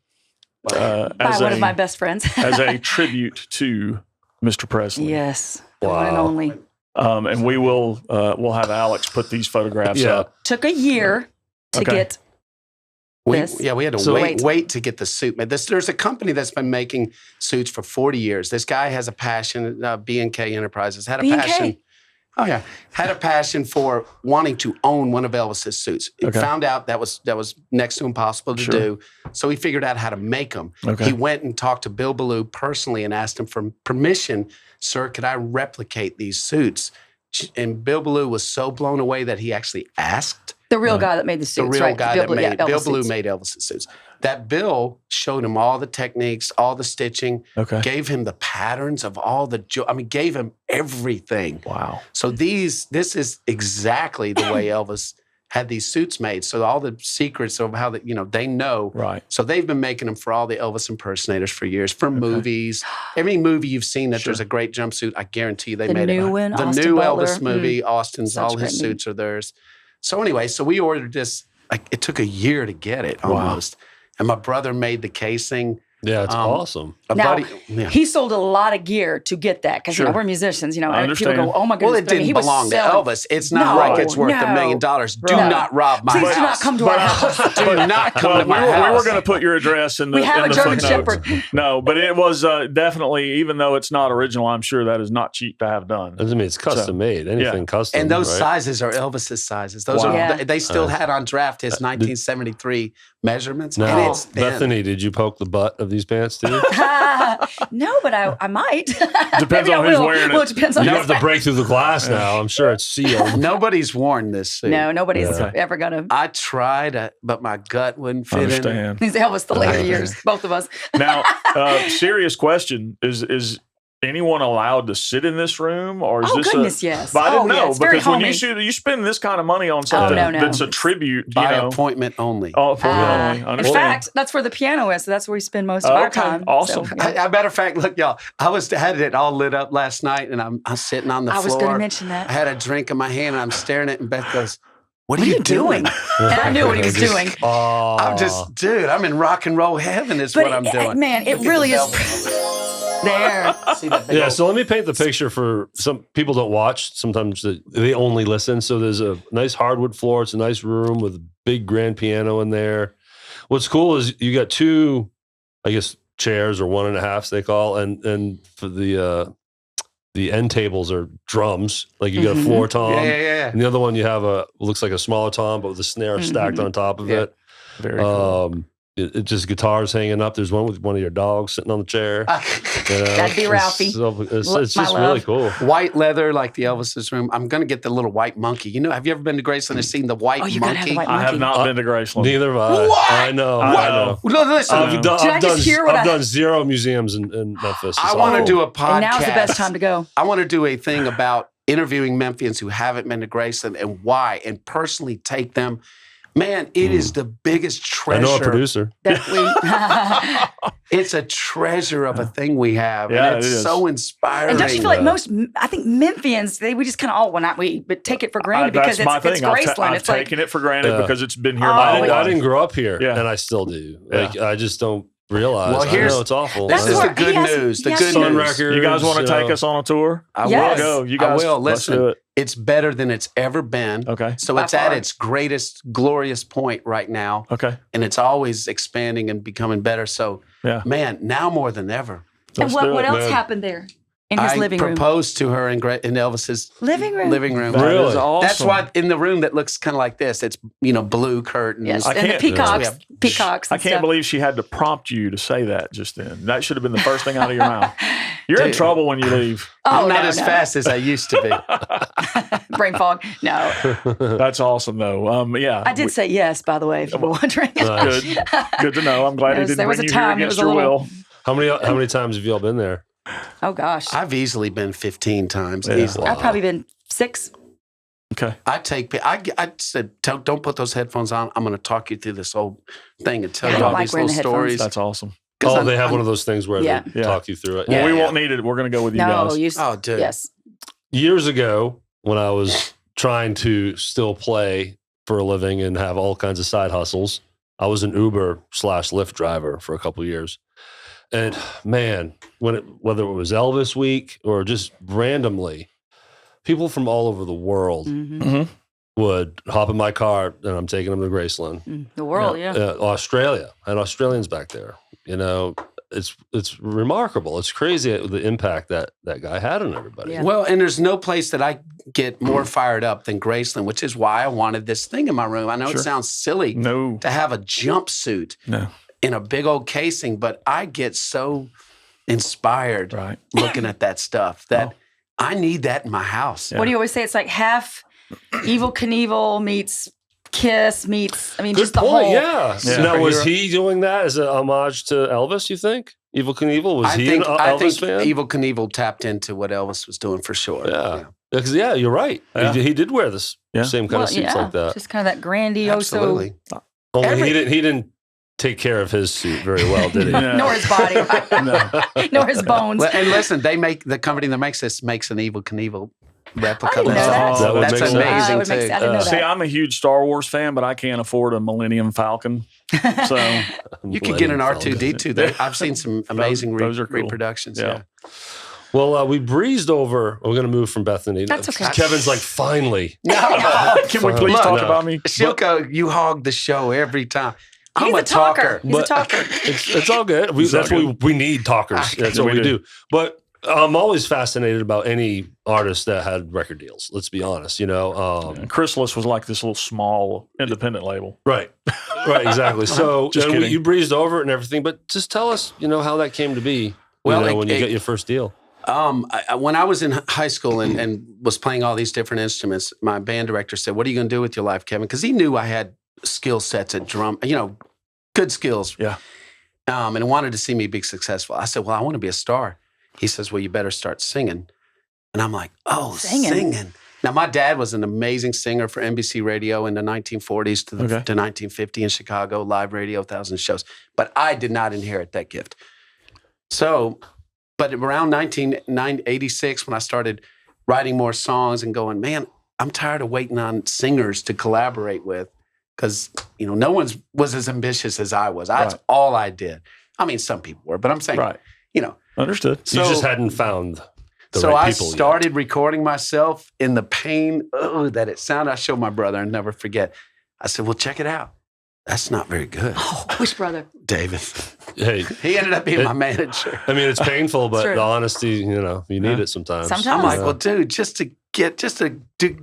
By one of my best friends. as a tribute to Mr. Presley. Yes. The one and only. And we'll have Alex put these photographs up. Took a year to get this. We had to wait to get the suit made. There's a company that's been making suits for 40 years. This guy has a passion, B&K Enterprises, had a passion. Oh yeah, had a passion for wanting to own one of Elvis's suits. He found out that was next to impossible to do, so he figured out how to make them. He went and talked to Bill Ballou personally and asked him for permission. Sir, could I replicate these suits? And Bill Ballou was so blown away that he actually asked the real guy that made the suits. The real guy that made Bill Ballou made Elvis's suits. That Bill showed him all the techniques, all the stitching, gave him the patterns of all the gave him everything. Wow. So this is exactly the way Elvis had these suits made. So all the secrets of how they know. Right. So they've been making them for all the Elvis impersonators for years, for movies. Every movie you've seen that there's a great jumpsuit, I guarantee you they made it. The new Elvis movie, Austin's, all his suits are theirs. So anyway, we ordered this. It took a year to get it almost. And my brother made the casing. Yeah, it's awesome. He sold a lot of gear to get that because we're musicians. And people go, "Oh my goodness!" Well, it didn't belong to Elvis. It's not like it's worth $1 million. Do not rob my house. Please do not come to our house. Do not come to my house. We were going to put your address in the. We have a German Shepherd. No, but it was definitely, even though it's not original, I'm sure that is not cheap to have done. I mean, it's custom made. Anything custom. And those sizes are Elvis's sizes. Those are they still had on draft his 1973 measurements. Now, Bethany, did you poke the butt of of these pants too? No, but I might. Depends on who's wearing it. Well, it depends on You have to break through the glass now. I'm sure it's sealed. Nobody's worn this suit. No, nobody's ever gonna. I tried, but my gut wouldn't fit in. He's Elvis the later years, both of us. Now, serious question: Is anyone allowed to sit in this room, or is this goodness, yes. But I didn't know it's very because when homey. you spend this kind of money on something that's a tribute, by appointment only. Oh, appointment only. In fact, that's where the piano is. So that's where we spend most of our time. Awesome. So, yeah. As a matter of fact, look, y'all, had it all lit up last night, and I'm sitting on the floor. I was going to mention that. I had a drink in my hand, and I'm staring at it, and Beth goes, What are you doing? And I knew what he was doing. I'm in rock and roll heaven is what I'm doing. Man, it really is. There. Yeah, so let me paint the picture for some people don't watch. Sometimes they only listen. So there's a nice hardwood floor. It's a nice room with a big grand piano in there. What's cool is you got two, I guess, chairs or 1.5s they call, and for the end tables are drums. Like you got a floor tom. Yeah. And the other one you have looks like a smaller tom, but with a snare stacked on top of it. Very cool. It just guitars hanging up. There's one with one of your dogs sitting on the chair. That'd be Ralphie. It's just really cool. White leather, like the Elvis's room. I'm going to get the little white monkey. You know, have you ever been to Graceland and seen the white monkey? Have the white I have not been to Graceland. Neither have I. What? I know. Listen, I've done 0 museums in Memphis. I want to do a podcast. And now's the best time to go. I want to do a thing about interviewing Memphians who haven't been to Graceland and why, and personally take them. Man, it is the biggest treasure. I know a producer. It's a treasure of a thing we have. Yeah, and it's so inspiring. And don't you feel like I think Memphians, we just kind of but take it for granted because it's Graceland. I've taken it for granted because it's been here. I didn't grow up here, and I still do. Like I just don't realize. Well, I know it's awful. This is the good news. The good news. Records, you guys want to take us on a tour? I will go. You guys, I will. Let's Listen, do it. It's better than it's ever been. Okay. So it's at its greatest, glorious point right now. Okay. And it's always expanding and becoming better. So, man, now more than ever. And what else happened there? In his living room. I proposed to her in Elvis's living room. That is awesome. That's why in the room that looks kind of like this, it's blue curtains. Yes, and the peacocks. I can't believe she had to prompt you to say that just then. That should have been the first thing out of your mouth. You're in trouble when you leave. I'm not as fast as I used to be. Brain fog. No. That's awesome though. I did say yes, by the way, if you were wondering. Good to know. I'm glad he didn't bring you here against your will. How many times have y'all been there? Oh gosh, I've easily been 15 times. Yeah. Easily. I've probably been 6. Okay. I said, don't put those headphones on. I'm going to talk you through this whole thing and tell you all these wearing little the stories. That's awesome. Oh, they have one of those things where they talk you through it. Well, we won't need it. We're going to go with you guys. Oh, dude. Yes. Years ago, when I was trying to still play for a living and have all kinds of side hustles, I was an Uber/Lyft driver for a couple of years. And man, whether it was Elvis week or just randomly, people from all over the world would hop in my car and I'm taking them to Graceland. The world, Australia. I had Australians back there. You know, it's remarkable. It's crazy the impact that guy had on everybody. Yeah. Well, and there's no place that I get more fired up than Graceland, which is why I wanted this thing in my room. I know it sounds silly to have a jumpsuit in a big old casing, but I get so inspired looking at that stuff that I need that in my house. What do you always say? It's like half Evel Knievel meets Kiss meets, just the whole. Yeah. Now, was he doing that as a homage to Elvis, you think? Evel Knievel? Was he an Elvis fan? Evel Knievel tapped into what Elvis was doing for sure. Yeah. Because, you're right. Yeah. He did wear this same kind of suits like that. Just kind of that grandiose. Absolutely. Only he didn't take care of his suit very well, did he? Nor his body. Nor his bones. And listen, the company that makes this makes an Evel Knievel replica. That's amazing too. See, I'm a huge Star Wars fan, but I can't afford a Millennium Falcon. So you could get an R2-D2 there. I've seen some amazing reproductions. Yeah. Well, we breezed over. We're going to move from Bethany. That's okay. Kevin's like, finally. Can we please talk about me? Shilko, you hog the show every time. He's a talker. He's a talker. It's all good. That's what we need talkers. That's what we do. But I'm always fascinated about any artist that had record deals. Let's be honest, you know. Chrysalis was like this little small independent label. Right, exactly. So you breezed over it and everything, but just tell us, you know, how that came to be. Well, when you got your first deal. When I was in high school and was playing all these different instruments, my band director said, "What are you going to do with your life, Kevin?" Because he knew I had skill sets at drum, you know, good skills. Yeah. And wanted to see me be successful. I said, "Well, I want to be a star." He says, "Well, you better start singing." And I'm like, "Oh, singing." Now, my dad was an amazing singer for NBC Radio in the 1940s to 1950 in Chicago, live radio, 1,000 shows. But I did not inherit that gift. So, but around 1986, when I started writing more songs and going, man, I'm tired of waiting on singers to collaborate with, because, you know, no one was as ambitious as I was. That's all I did. I mean, some people were, but I'm saying, you know. Understood. So, you just hadn't found the so right people I started yet. recording myself in the pain that it sounded. I showed my brother, and never forget. I said, "Well, check it out. That's not very good." Oh, which brother? David. Hey, he ended up being my manager. I mean, it's painful, but the honesty, you know, you need it sometimes. I'm like, well, dude, just to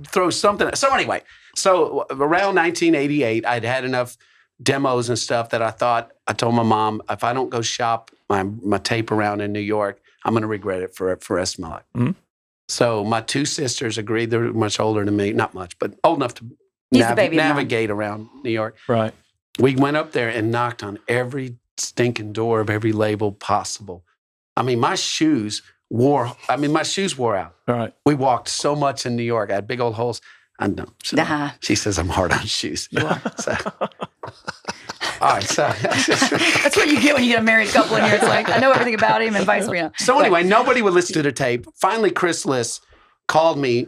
throw something. So anyway, around 1988, I'd had enough demos and stuff that I told my mom, if I don't go shop my tape around in New York, I'm going to regret it for the rest of my life. Mm-hmm. So my two sisters agreed. They were much older than me, not much, but old enough to navigate around New York. Right. We went up there and knocked on every stinking door of every label possible. I mean, my shoes wore out. Right. We walked so much in New York. I had big old holes. I know. She says I'm hard on shoes. You are. So. All right, so that's what you get when you get a married couple in here. It's like, I know everything about him and vice versa. So anyway, nobody would listen to the tape. Finally, Chrysalis called me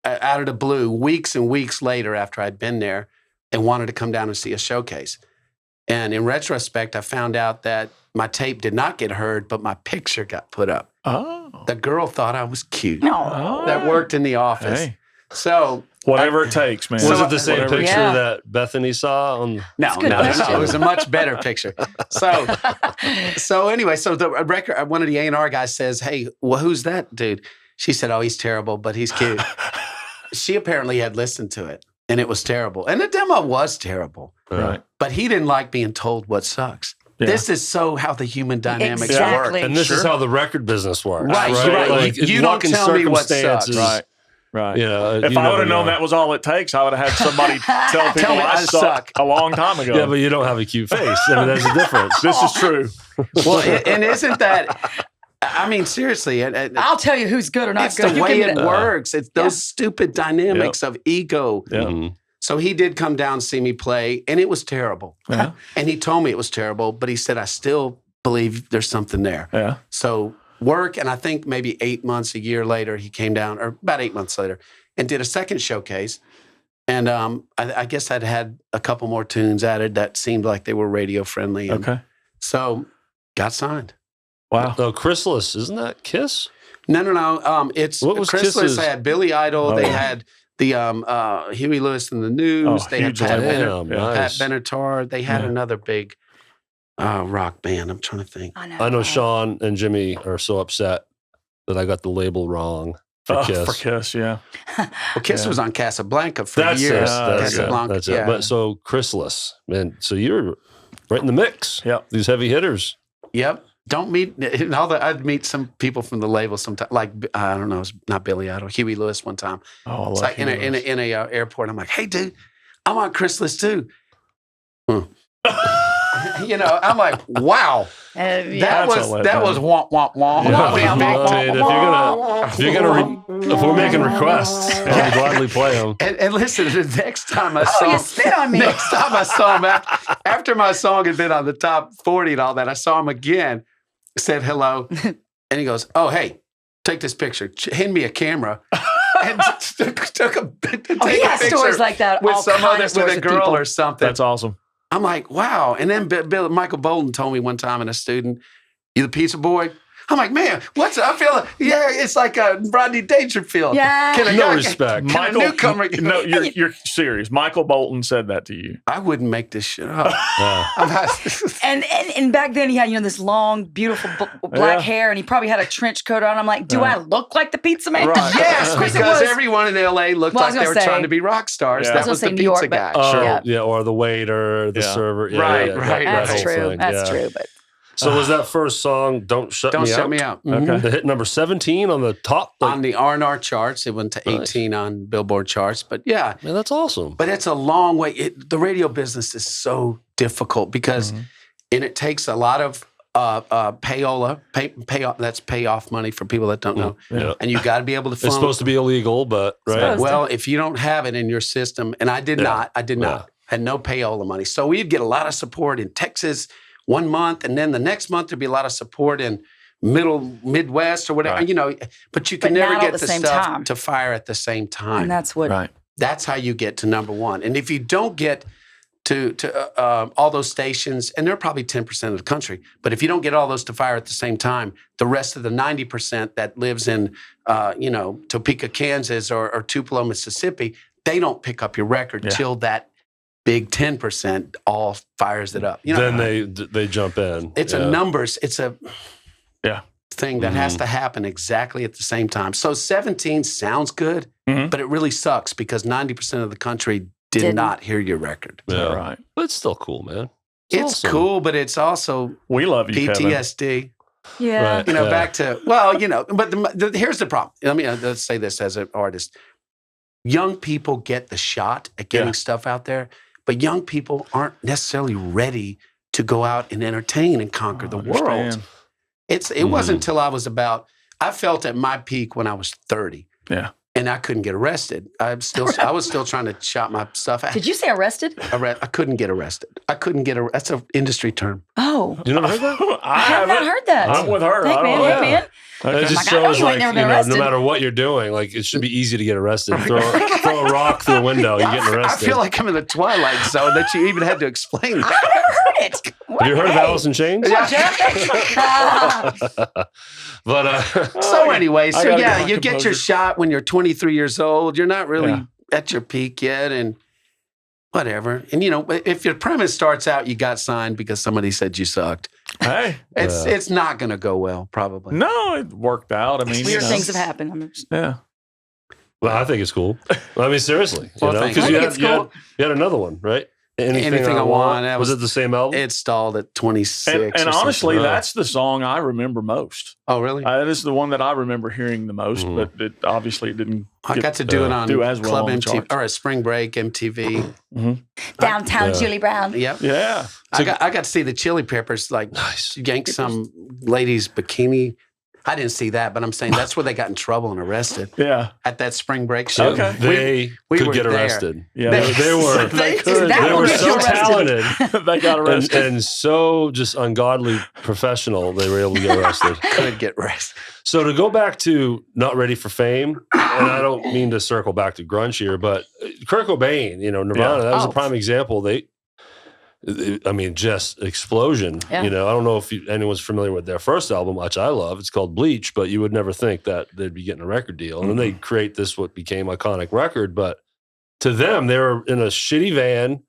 out of the blue weeks and weeks later after I'd been there and wanted to come down and see a showcase. And in retrospect, I found out that my tape did not get heard, but my picture got put up. Oh. The girl thought I was cute. No. That worked in the office. Hey. So whatever it takes, man. Was it the same picture that Bethany saw on? No. It was a much better picture. So anyway, so the record, one of the A&R guys says, "Hey, well, who's that dude?" She said, "Oh, he's terrible, but he's cute." She apparently had listened to it, and it was terrible. And the demo was terrible. Right. But he didn't like being told what sucks. Yeah. This is how the human dynamics work. And this is how the record business works. Right. Like, you don't tell me what sucks. Right. You know, if I would have known that was all it takes, I would have had somebody tell people I suck a long time ago. Yeah, but you don't have a cute face. I mean, there's a difference. This is true. Well, and isn't that... I mean, seriously. I'll tell you who's good or not good. It's the way it works. It's those stupid dynamics of ego. Yeah. Mm-hmm. So he did come down and see me play, and it was terrible. Yeah. And he told me it was terrible, but he said, I still believe there's something there. Yeah. So work, and I think maybe 8 months, a year later, he came down, or about 8 months later, and did a second showcase. And I guess I'd had a couple more tunes added that seemed like they were radio friendly. Okay. So got signed. Wow. So Chrysalis, isn't that Kiss? No. It's what was Chrysalis. Kiss's? They had Billy Idol. They had the Huey Lewis and the News. They had Pat Benatar. They had another big rock band. I'm trying to think. I know Sean and Jimmy are so upset that I got the label wrong for Kiss. For Kiss, yeah. Well, Kiss was on Casablanca for years. Casablanca. That's it. But so Chrysalis, man. So you're right in the mix. Yep. These heavy hitters. Yep. I'd meet some people from the label sometimes, like, I don't know, it's not Billy Idol, Huey Lewis one time. Oh, I love like in a airport, I'm like, "Hey, dude, I'm on Chrysalis too." You know, I'm like, wow. That was womp, womp, womp. If we're making requests, I'll gladly play them. And listen, the next time I saw you spit on me. Next time I saw him, after my song had been on the top 40 and all that, I saw him again, said hello, and he goes, "Oh, hey, take this picture. Hand me a camera." And took a picture stories like that with a girl or something. That's awesome. I'm like, wow. And then Michael Bolton told me one time, and a student, "You the pizza boy?" I'm like, man, I feel it's like a Rodney Dangerfield. Yeah. No respect. Michael, newcomer. No, you're serious. Michael Bolton said that to you. I wouldn't make this shit up. And back then he had, this long, beautiful black hair, and he probably had a trench coat on. I'm like, do I look like the pizza man? Right. Yes, because everyone in LA looked like they were trying to be rock stars. Yeah. That was the pizza guy. Or the waiter, the server. Right. That's true. That's true. But so was that first song "Don't Shut Me Out"? Okay. The hit number 17 on the top, on the R&R charts. It went to 18 on Billboard charts. But yeah, man, that's awesome. But it's a long way. The radio business is so difficult because, and it takes a lot of payola, that's payoff money for people that don't know. Yeah. And you got to be able to It's supposed to be illegal, but right. Well, if you don't have it in your system, and I did not, had no payola money. So we'd get a lot of support in Texas 1 month, and then the next month there'd be a lot of support in Midwest or whatever, but you can never get the stuff to fire at the same time. And that's how you get to number one. And if you don't get to all those stations, and they're probably 10% of the country, but if you don't get all those to fire at the same time, the rest of the 90% that lives in, Topeka, Kansas or Tupelo, Mississippi, they don't pick up your record till that big 10% all fires it up. Then they jump in. It's a numbers. It's a thing that has to happen exactly at the same time. So 17 sounds good, but it really sucks because 90% of the country did not hear your record. Yeah, right. But it's still cool, man. It's awesome. Cool, but it's also we love you, PTSD. Kevin. Yeah. Right. Back to but here's the problem. Let's say this as an artist. Young people get the shot at getting stuff out there, but young people aren't necessarily ready to go out and entertain and conquer the world. It wasn't until I felt at my peak when I was 30. Yeah. And I couldn't get arrested. I was still trying to shop my stuff out. Did you say arrested? I couldn't get arrested. That's an industry term. Oh. You never heard that? I have not heard that. I'm with her. Hey, man. It just shows no matter what you're doing, it should be easy to get arrested. Throw a rock through a window, you're getting arrested. I feel like I'm in the Twilight Zone that you even had to explain that. I never heard it. Have you heard of Alice in Chains? Yeah. But so anyway, you get your shot when you're 23 years old. You're not really at your peak yet, and whatever. And if your premise starts out, you got signed because somebody said you sucked. Hey, it's not going to go well, probably. No, it worked out. I mean, weird things have happened. Yeah. Well, I think it's cool. I mean, seriously, because you had another one, right? Anything I Want. Was it the same album? It stalled at 26. And honestly, that's the song I remember most. Oh, really? That is the one that I remember hearing the most, but it didn't. I got to do it on Club MTV or a Spring Break MTV. Downtown Julie Brown. Yep. Yeah. I got to see the Chili Peppers yank some lady's bikini. I didn't see that, but I'm saying that's where they got in trouble and arrested. Yeah. At that Spring Break show. Okay. They could get arrested. Yeah. They were so talented. They got arrested. And so just ungodly professional, they were able to get arrested. Could get arrested. So to go back to Not Ready for Fame, and I don't mean to circle back to grunge here, but Kurt Cobain, Nirvana, that was a prime example. Just explosion. Yeah. I don't know if anyone's familiar with their first album, which I love. It's called Bleach, but you would never think that they'd be getting a record deal. And then they create what became iconic record. But to them, they were in a shitty van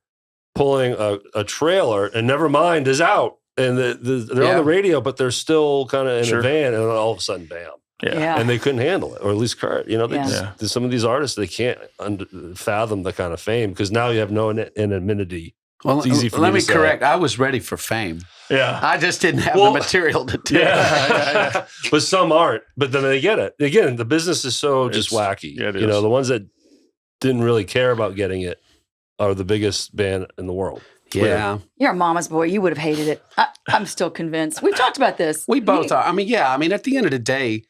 pulling a trailer, and Nevermind is out. And they're on the radio, but they're still kind of in a van, and then all of a sudden, bam. Yeah. And they couldn't handle it, or at least Kurt. Some of these artists, they can't fathom the kind of fame because now you have no anonymity. Well, let me correct. I was ready for fame. Yeah. I just didn't have the material to do it. But some aren't. But then they get it. Again, the business is just wacky. Yeah, it is. The ones that didn't really care about getting it are the biggest band in the world. Yeah. You're a mama's boy. You would have hated it. I'm still convinced. We've talked about this. We both are. At the end of the day,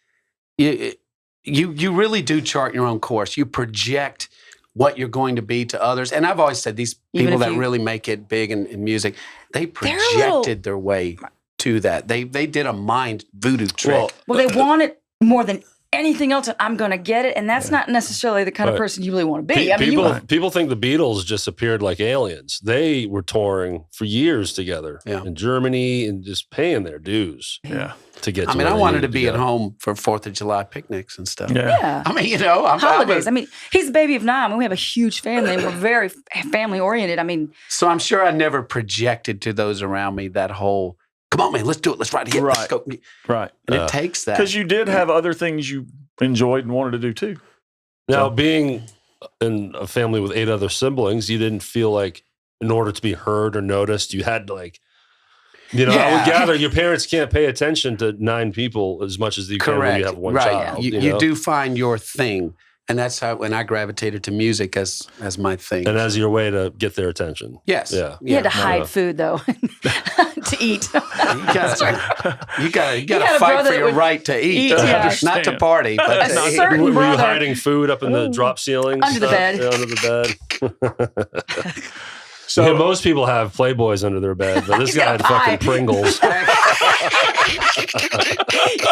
you really do chart your own course. You project what you're going to be to others. And I've always said these people that really make it big in music, they projected their way to that. They did a mind voodoo trick. Well, they want it more than anything else, I'm going to get it. And that's not necessarily the kind of person you really want to be. People think the Beatles just appeared like aliens. They were touring for years together in Germany and just paying their dues. To get. I wanted to be at home for 4th of July picnics and stuff. Yeah. Holidays. He's a baby of 9. We have a huge family and we're very family oriented. So I'm sure I never projected to those around me that whole, come on, man, let's do it. Let's ride a hit. Right. Let's go. Right. And it takes that. Because you did have other things you enjoyed and wanted to do too. Now, being in a family with 8 other siblings, you didn't feel like in order to be heard or noticed, you had to I would gather your parents can't pay attention to 9 people as much as you can when you have one child. You do find your thing. And that's how when I gravitated to music as my thing. And as your way to get their attention. Yes. Yeah. You had to hide food though to eat. You gotta fight for your right to eat. Not to party. But a certain were you brother hiding food up in the drop ceilings? Under the bed. Yeah, under the bed. So most people have Playboys under their bed, but this guy had fucking Pringles. He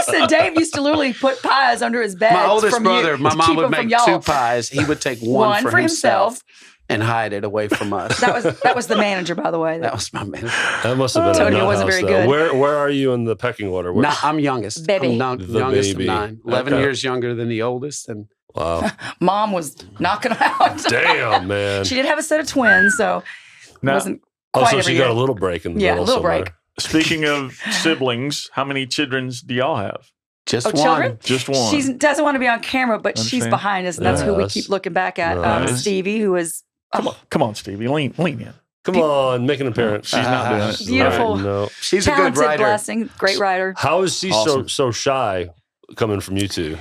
said Dave used to literally put pies under his bed. My oldest brother, my mom would make 2 pies. He would take one for himself and hide it away from us. That was the manager, by the way. That was my manager. That must have been Tony wasn't very good. Where are you in the pecking order? No, I'm youngest. Baby. I'm youngest of 9. 11 years younger than the oldest. And wow. Mom was knocking him out. Damn, man. She did have a set of twins, so it wasn't quite so she got a little break in the middle. Yeah, a little break. Speaking of siblings, how many children do y'all have? Just one. Children? Just one. She doesn't want to be on camera, but she's behind us, and that's who we keep looking back at. Stevie, who is... Come on, Stevie. Lean in. Come on, make an appearance. She's not doing it. Beautiful. No. She's a good writer. Blessing, great writer. How is she so shy coming from you two?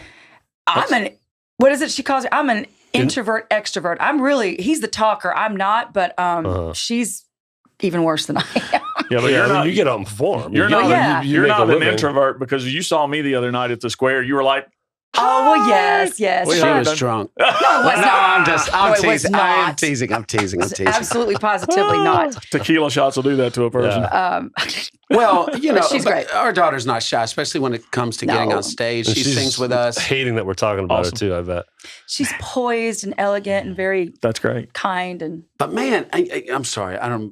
What is it she calls it? I'm an introvert, extrovert. He's the talker. I'm not, but she's even worse than I am. Yeah, but you get out and perform. You're not an introvert because you saw me the other night at the square. You were like, oh, well, yes. She was drunk. No, I'm teasing. I'm teasing. Absolutely, positively not. Tequila shots will do that to a person. Yeah. Well, she's great. Our daughter's not shy, especially when it comes to getting on stage. She sings with us. Hating that we're talking about her too, I bet. She's poised and elegant and very that's great. Kind But man, I'm sorry. I'm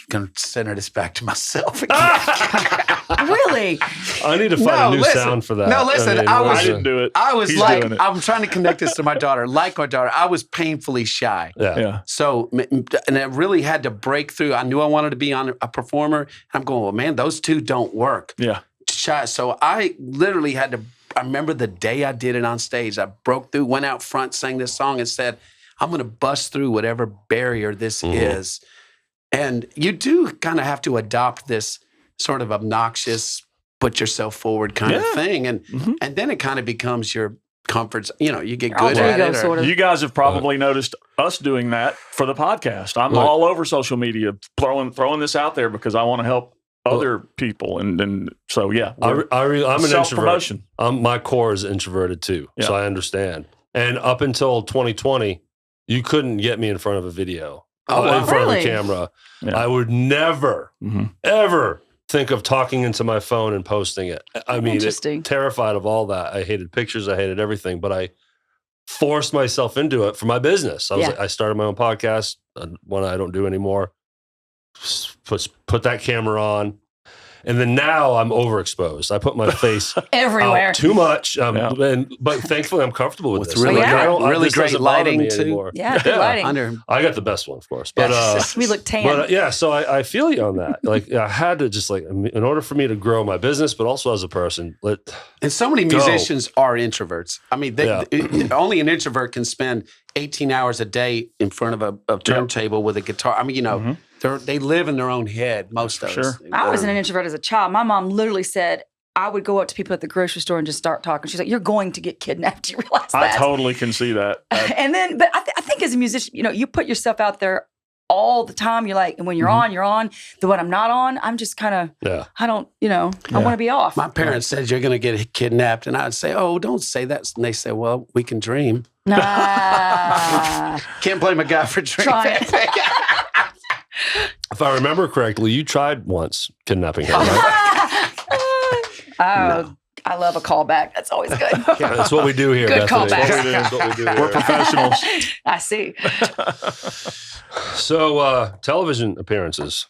going to center this back to myself again. Really? I need to find a new sound for that. No, listen. I didn't do it. I was I'm trying to connect this to my daughter. Like my daughter, I was painfully shy. Yeah. So, and I really had to break through. I knew I wanted to be on a performer. I'm going, well, man, those two don't work. Yeah. Shy. So I literally had to, I remember the day I did it on stage. I broke through, went out front, sang this song and said, I'm going to bust through whatever barrier this is. And you do kind of have to adopt this sort of obnoxious, put yourself forward kind of thing. And then it kind of becomes your comforts. You get good at it. Sort of. You guys have probably noticed us doing that for the podcast. I'm all over social media throwing this out there because I want to help other people. And so, yeah. I'm an introvert. My core is introverted too. Yeah. So I understand. And up until 2020, you couldn't get me in front of a video. In front of a camera. Yeah. I would never, ever think of talking into my phone and posting it. I mean, terrified of all that. I hated pictures. I hated everything, but I forced myself into it for my business. I started my own podcast, one I don't do anymore. Put that camera on. And then now I'm overexposed. I put my face everywhere too much, but thankfully I'm comfortable with this. Really great lighting too. Anymore. Yeah, good lighting. I got the best one, of course. But we look tan. But so I feel you on that. Like I had to just in order for me to grow my business, but also as a person. And so many musicians are introverts. I mean, only an introvert can spend 18 hours a day in front of a turntable with a guitar. I mean, they live in their own head, most of us. I was an introvert as a child. My mom literally said, I would go up to people at the grocery store and just start talking. She's like, you're going to get kidnapped. Do you realize that? I totally can see that. But I think as a musician, you put yourself out there all the time. You're like, and when you're on, you're on. The when I'm not on, I'm just kind of, I don't, I want to be off. My parents said you're going to get kidnapped. And I'd say, oh, don't say that. And they say, well, we can dream. Nah. Can't blame a guy for dreaming. If I remember correctly, you tried once kidnapping her, right? No. I love a callback. That's always good. Yeah, that's what we do here. Good Bethany. callback. That's what we do here. We're professionals. I see. So, television appearances.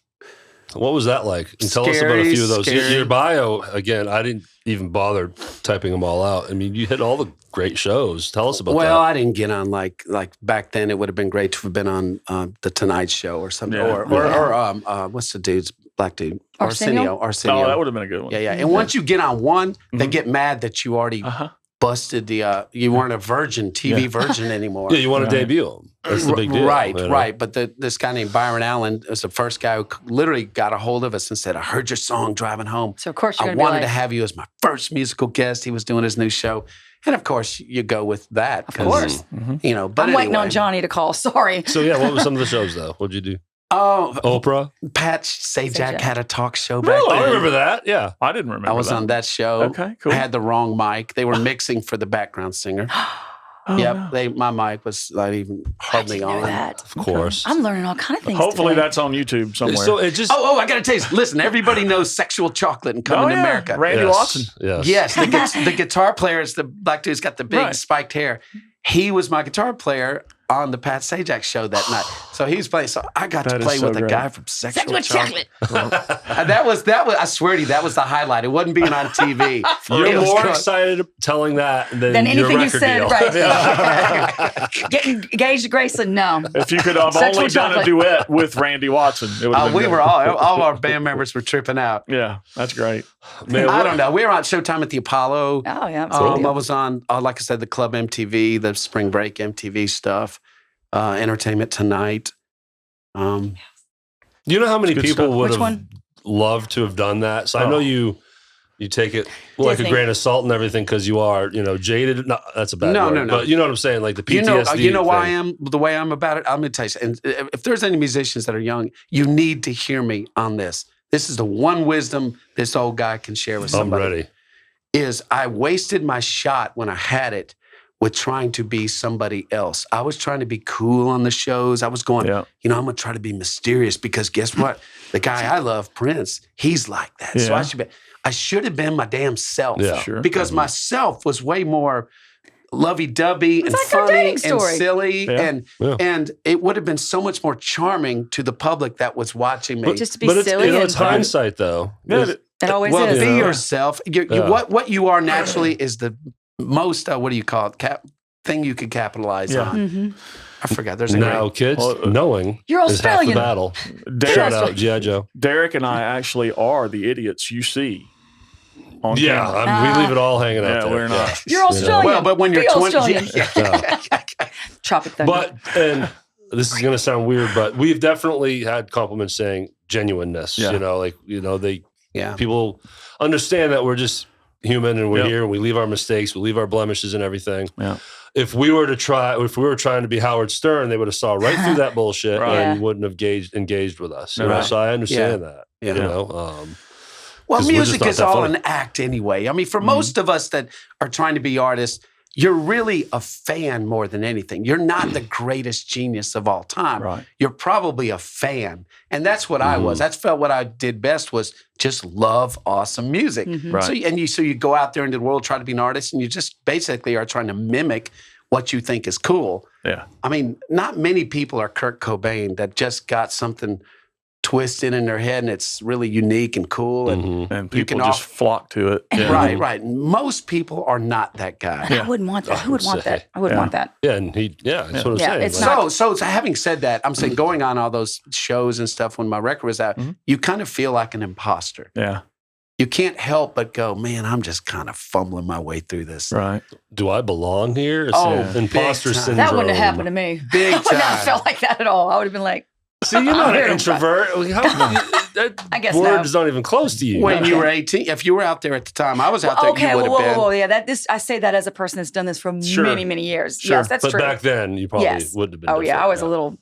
What was that like? And tell us about a few of those. Your bio, again, I didn't even bother typing them all out. I mean, you hit all the great shows. Tell us about that. Well, I didn't get on like back then. It would have been great to have been on the Tonight Show or something, or what's the dude's black dude? Arsenio. Oh, that would have been a good one. Yeah. And once you get on one, they get mad that you already busted you weren't a TV virgin anymore. Yeah, you want to debut them. That's the big deal. Right. But this guy named Byron Allen was the first guy who literally got a hold of us and said, I heard your song driving home. So, of course, I wanted to have you as my first musical guest. He was doing his new show. And, of course, you go with that. Of course. You know, but I'm waiting on Johnny to call. Sorry. So, yeah, what were some of the shows, though? What'd you do? Oh, Oprah? Pat Sajak had a talk show back then. I remember that. Yeah. I didn't remember I was on that show. Okay, cool. I had the wrong mic. They were mixing for the background singer. My mic was not even hardly on. That. Of course. I'm learning all kind of things. Hopefully today. that's on YouTube somewhere. So it just. Oh, I got to tell you, listen, everybody knows Sexual Chocolate and Coming to America. Randy Watson. Yes. The guitar player is the black dude's got the big spiked hair. He was my guitar player on the Pat Sajak show that night. So he was playing. So I got to play with a guy from Sexual Chocolate. That was. I swear to you, that was the highlight. It wasn't being on TV. You're more excited telling that than anything your record you said, deal. right? Getting engaged to Graceland, no. If you could have only done a duet with Randy Watson, it would have been we were all our band members were tripping out. Yeah, that's great. Man, I don't know. We were on Showtime at the Apollo. Oh, yeah. I was on, like I said, the Club MTV, the Spring Break MTV stuff, Entertainment Tonight. You know how many people would have loved to have done that? So I know you take it like a grain of salt and everything because you are, jaded. No, that's a bad word. No. But you know what I'm saying? Like the PTSD. You know why I am the way I'm about it? I'm going to tell you. And if there's any musicians that are young, you need to hear me on this. This is the one wisdom this old guy can share with somebody. I'm ready. Is I wasted my shot when I had it with trying to be somebody else. I was trying to be cool on the shows. I was going, I'm going to try to be mysterious because guess what? The guy I love, Prince, he's like that. So I should have been my damn self. Yeah, sure. Because myself was way more lovey-dovey and funny and silly. Yeah. And it would have been so much more charming to the public that was watching me. Just to be silly. It's hindsight, though. It always is. Be yourself. What you are naturally is the most, what do you call it, thing you could capitalize on. Mm-hmm. I forgot. There's kids, knowing you're Australian. Is half the battle. Shout out, G.I. Joe. Derek and I actually are the idiots you see. We leave it all hanging out there. We're not. You're Australian. Well, but when you're 20, Tropic Thunder. But and this is going to sound weird, but we've definitely had compliments saying genuineness. Yeah. People understand that we're just human and we're here and we leave our mistakes, we leave our blemishes and everything. Yeah. If we were trying to be Howard Stern, they would have saw right through that bullshit and wouldn't have engaged with us. So I understand that. Well, music is all an act anyway. I mean, for most of us that are trying to be artists, you're really a fan more than anything. You're not the greatest genius of all time. Right. You're probably a fan. And that's what I was. That's what I did best was just love awesome music. Mm-hmm. Right. So you go out there into the world, try to be an artist, and you just basically are trying to mimic what you think is cool. Yeah. I mean, not many people are Kurt Cobain that just got something twisted in their head and it's really unique and cool and people just flock to it. Yeah. Right. Most people are not that guy. I wouldn't want that. Who would want that? I wouldn't want that. Yeah, and that's what I'm saying. So having said that, I'm saying going on all those shows and stuff when my record was out, you kind of feel like an imposter. Yeah. You can't help but go, man, I'm just kind of fumbling my way through this. Right. Do I belong here? Imposter syndrome. That wouldn't have happened to me. Big time. I would not have felt like that at all. I would have been like, see, you're not an introvert. I guess word is not even close to you. When you were 18, if you were out there at the time, I was out there. Okay, you would have been. Yeah, I say that as a person that's done this for many, many years. Sure. Yes, that's but true. Back then, you probably wouldn't have been. Oh yeah, I was a little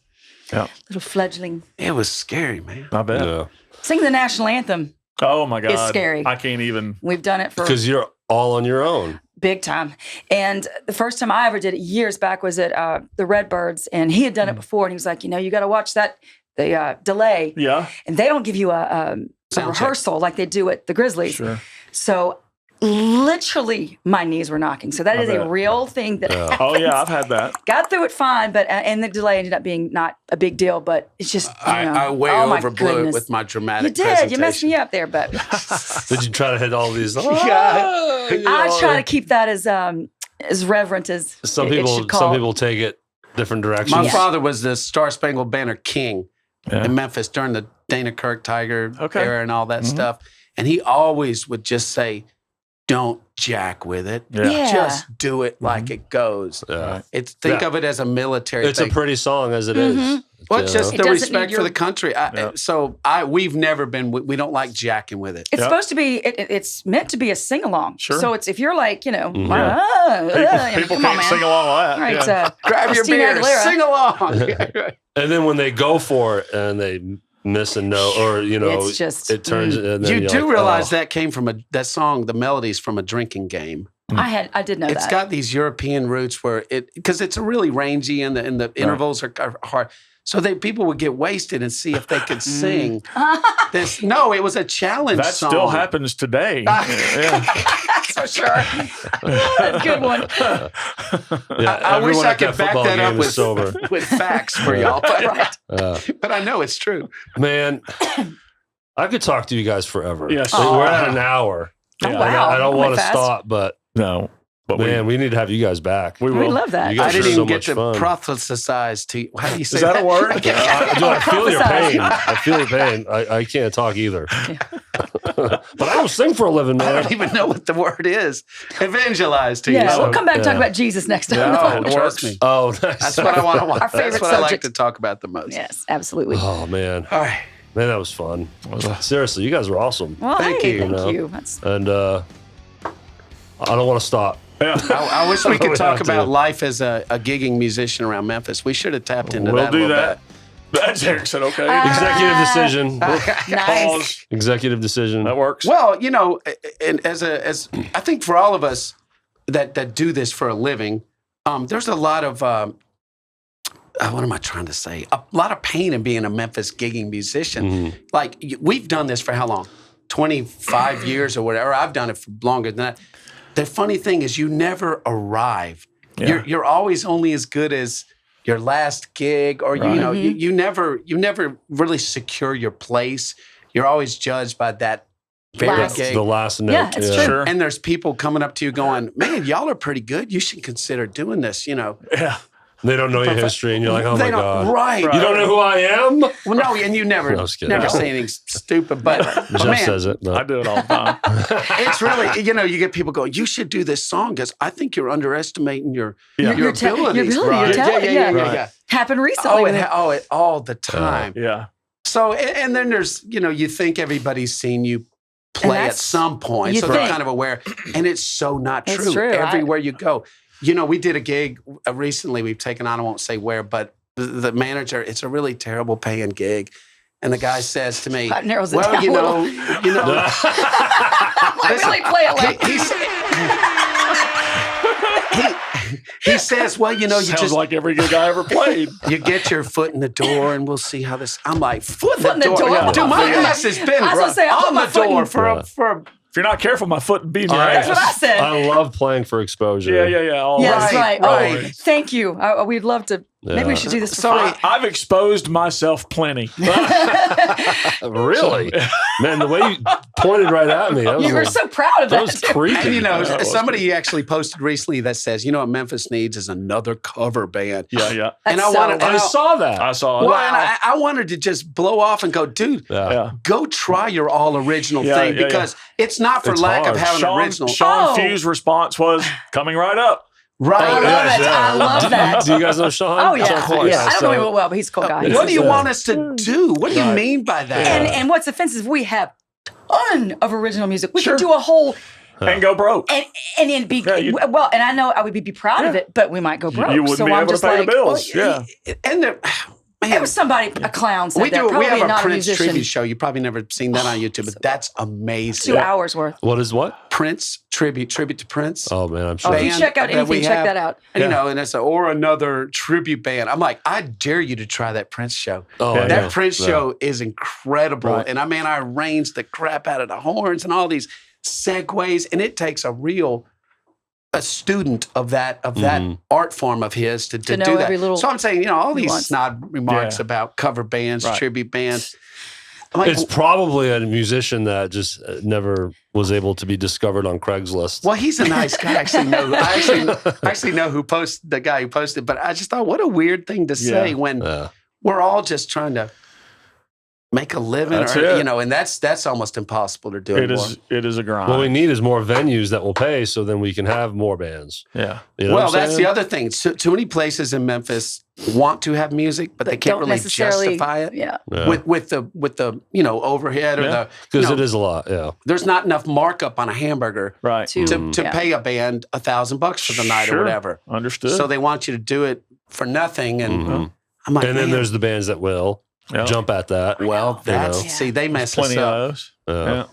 fledgling. It was scary, man. I bet. Yeah. Singing the national anthem. Oh my God, it's scary. I can't even. We've done it for because you're all on your own. Big time. And the first time I ever did it years back was at the Redbirds, and he had done it before, and he was like, you got to watch that. The delay. Yeah. And they don't give you a rehearsal like they do at the Grizzlies. Sure. So literally my knees were knocking. So that is a real thing that happens. Oh yeah, I've had that. Got through it fine, but and the delay ended up being not a big deal, but it's just I way overblew it with my dramatic presentation. You messed me up there, but did you try to hit all these? I try to keep that as reverent as some people take it different directions. My father was the Star Spangled Banner king in Memphis during the Dana Kirk Tiger era and all that stuff. And he always would just say, don't jack with it. Just do it like it goes. Think of it as a military It's thing. a pretty song as it is. Well, it's just the respect for the country. We've never been, we don't like jacking with it. It's supposed to be, it's meant to be a sing-along. Sure. So if you're like, people can't sing along with that. Right. Grab your beer, sing along. And then when they go for it and they miss a note, or it's just, it turns. And then you do realize that came from that song. The melody's from a drinking game. I did know that. It's got these European roots because it's really rangy and the intervals are hard. So people would get wasted and see if they could sing this. No, it was a challenge that song. still happens today. For sure. That's a good one. I wish I could back that up with facts for y'all. But I know it's true. Man, I could talk to you guys forever. Yes. We're at an hour. Oh, wow. I don't want to stop, but no. But we need to have you guys back. We love that. You guys I didn't even get to fun. proselytize to you. How do you say Is that a word? I feel your pain. I feel your pain. I can't talk either. But I don't sing for a living, man. I don't even know what the word is. Evangelize to you. Yeah, we'll come back and talk about Jesus next time. Trust me. Oh, nice. That's what I want to watch. Our favorite That's what I like subject. to talk about the most. Yes, absolutely. Oh, man. All right. Man, that was fun. Seriously, you guys were awesome. Well, Thank you. Thank you. That's... And I don't want to stop. Yeah. I wish we could talk about life as a gigging musician around Memphis. We should have tapped into that a little bit. That's Eric said, okay. Executive decision. Nice. Executive decision. That works. Well, and as I think for all of us that do this for a living, there's a lot of what am I trying to say? A lot of pain in being a Memphis gigging musician. Like we've done this for how long? 25 years or whatever. I've done it for longer than that. The funny thing is you never arrive. Yeah. You're always only as good as your last gig, or you never really secure your place. You're always judged by that very gig. The last note. Yeah, it's true. Sure. And there's people coming up to you going, "Man, y'all are pretty good. You should consider doing this." Yeah. They don't know your history, and you're like, "Oh my god!" Right? You don't know who I am? Well, no, and you never say anything stupid. But Jeff says it. No. I do it all the time. It's really, you get people going, "You should do this song because I think you're underestimating your abilities." Your talent. Yeah. Happened recently. All the time. Yeah. So, and then there's, you think everybody's seen you play at some point, so they're kind of aware, and it's so not true. It's true. Everywhere you go. We did a gig recently we've taken on, I won't say where, but the manager, it's a really terrible paying gig. And the guy says to me, that narrows it well, down you know. Listen, really play it like he says, well, you Sounds just like every gig I ever played. You get your foot in the door and we'll see how this. I'm like, foot in the door? Yeah. Dude, my ass has been on the door for if you're not careful, my foot would be in your That's ass. what I said. I love playing for exposure. Yeah. Always. Yes, right. Right. Thank you. We'd love to. Maybe we should do this for free. I've exposed myself plenty. Really? Man, the way you pointed right at me. You were so proud of that. That was creepy. And somebody actually posted recently that says, what Memphis needs is another cover band. Yeah. And I saw that. I saw it. Well, and I wanted to just blow off and go, dude, go try your all original thing because it's not for lack of having an original. Sean Few's response was coming right up. Right. I love that. Do you guys know Sean? Oh, yeah. Of course. I don't know him well, but he's a cool guy. What do you want us to do? What do you mean by that? And what's offensive, we have a ton of original music. We could do a whole... And go broke. And then be... and I know I would be proud of it, but we might go broke. You wouldn't be able to pay the bills. And it was somebody, a clown said that. We have a not Prince musician. tribute show. You've probably never seen that on YouTube, but that's amazing. 2 hours worth. What is what? Prince tribute to Prince. Oh man, I'm sure. If you check out anything, check that out. And, and it's or another tribute band. I'm like, I dare you to try that Prince show. That Prince show is incredible. Right. And I arranged the crap out of the horns and all these. segues, and it takes a student of that art form of his to do know that. every little so I'm saying, all these nuance. snide remarks about cover bands, tribute bands. Like, it's probably a musician that just never was able to be discovered on Craigslist. Well, he's a nice guy. I actually know the guy who posted, but I just thought, what a weird thing to say when we're all just trying to make a living, and that's almost impossible to do. It is a grind. What we need is more venues that will pay, so then we can have more bands. Yeah. You know well, that's the other thing. Too many places in Memphis want to have music, but they can't really justify it. Yeah. With the overhead or the because it is a lot. Yeah. There's not enough markup on a hamburger to pay a band $1,000 for the night or whatever. Understood. So they want you to do it for nothing, and I'm like, and then there's the bands that will. Jump at that. Well, see, they mess us up. Yeah.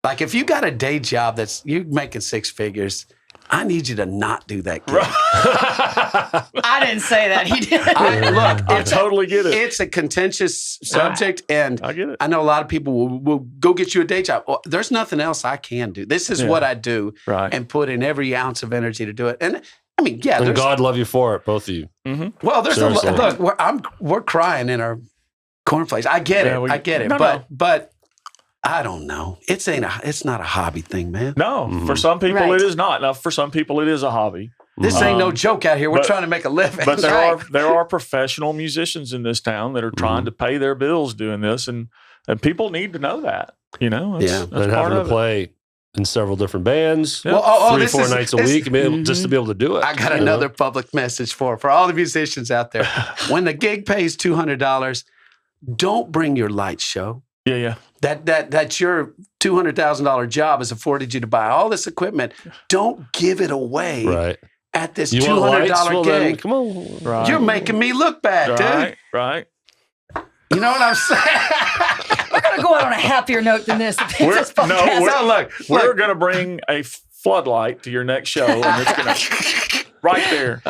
Like if you got a day job you're making 6 figures, I need you to not do that gig. I didn't say that. He did. I totally get it. It's a contentious subject, and I get it. I know a lot of people will go get you a day job. Well, there's nothing else I can do. This is what I do, and put in every ounce of energy to do it. And I mean, and God love you for it, both of you. Mm-hmm. Well, there's we're crying in our cornflakes. I get it. I get it. But I don't know. It's not a hobby thing, man. No, for some people it is not. Now, for some people it is a hobby. This ain't no joke out here. We're trying to make a living. But there are professional musicians in this town that are trying to pay their bills doing this, and people need to know that. That's and having to play in several different bands, 3-4 nights a week, just to be able to do it. I got another public message for all the musicians out there. When the gig pays $200. Don't bring your light show. Yeah. That's your $200,000 job has afforded you to buy all this equipment. Don't give it away at this $200 gig. Come on. Right. You're making me look bad, dude. Right. You know what I'm saying? We're going to go out on a happier note than this. We're going to bring a floodlight to your next show, and it's going to right there.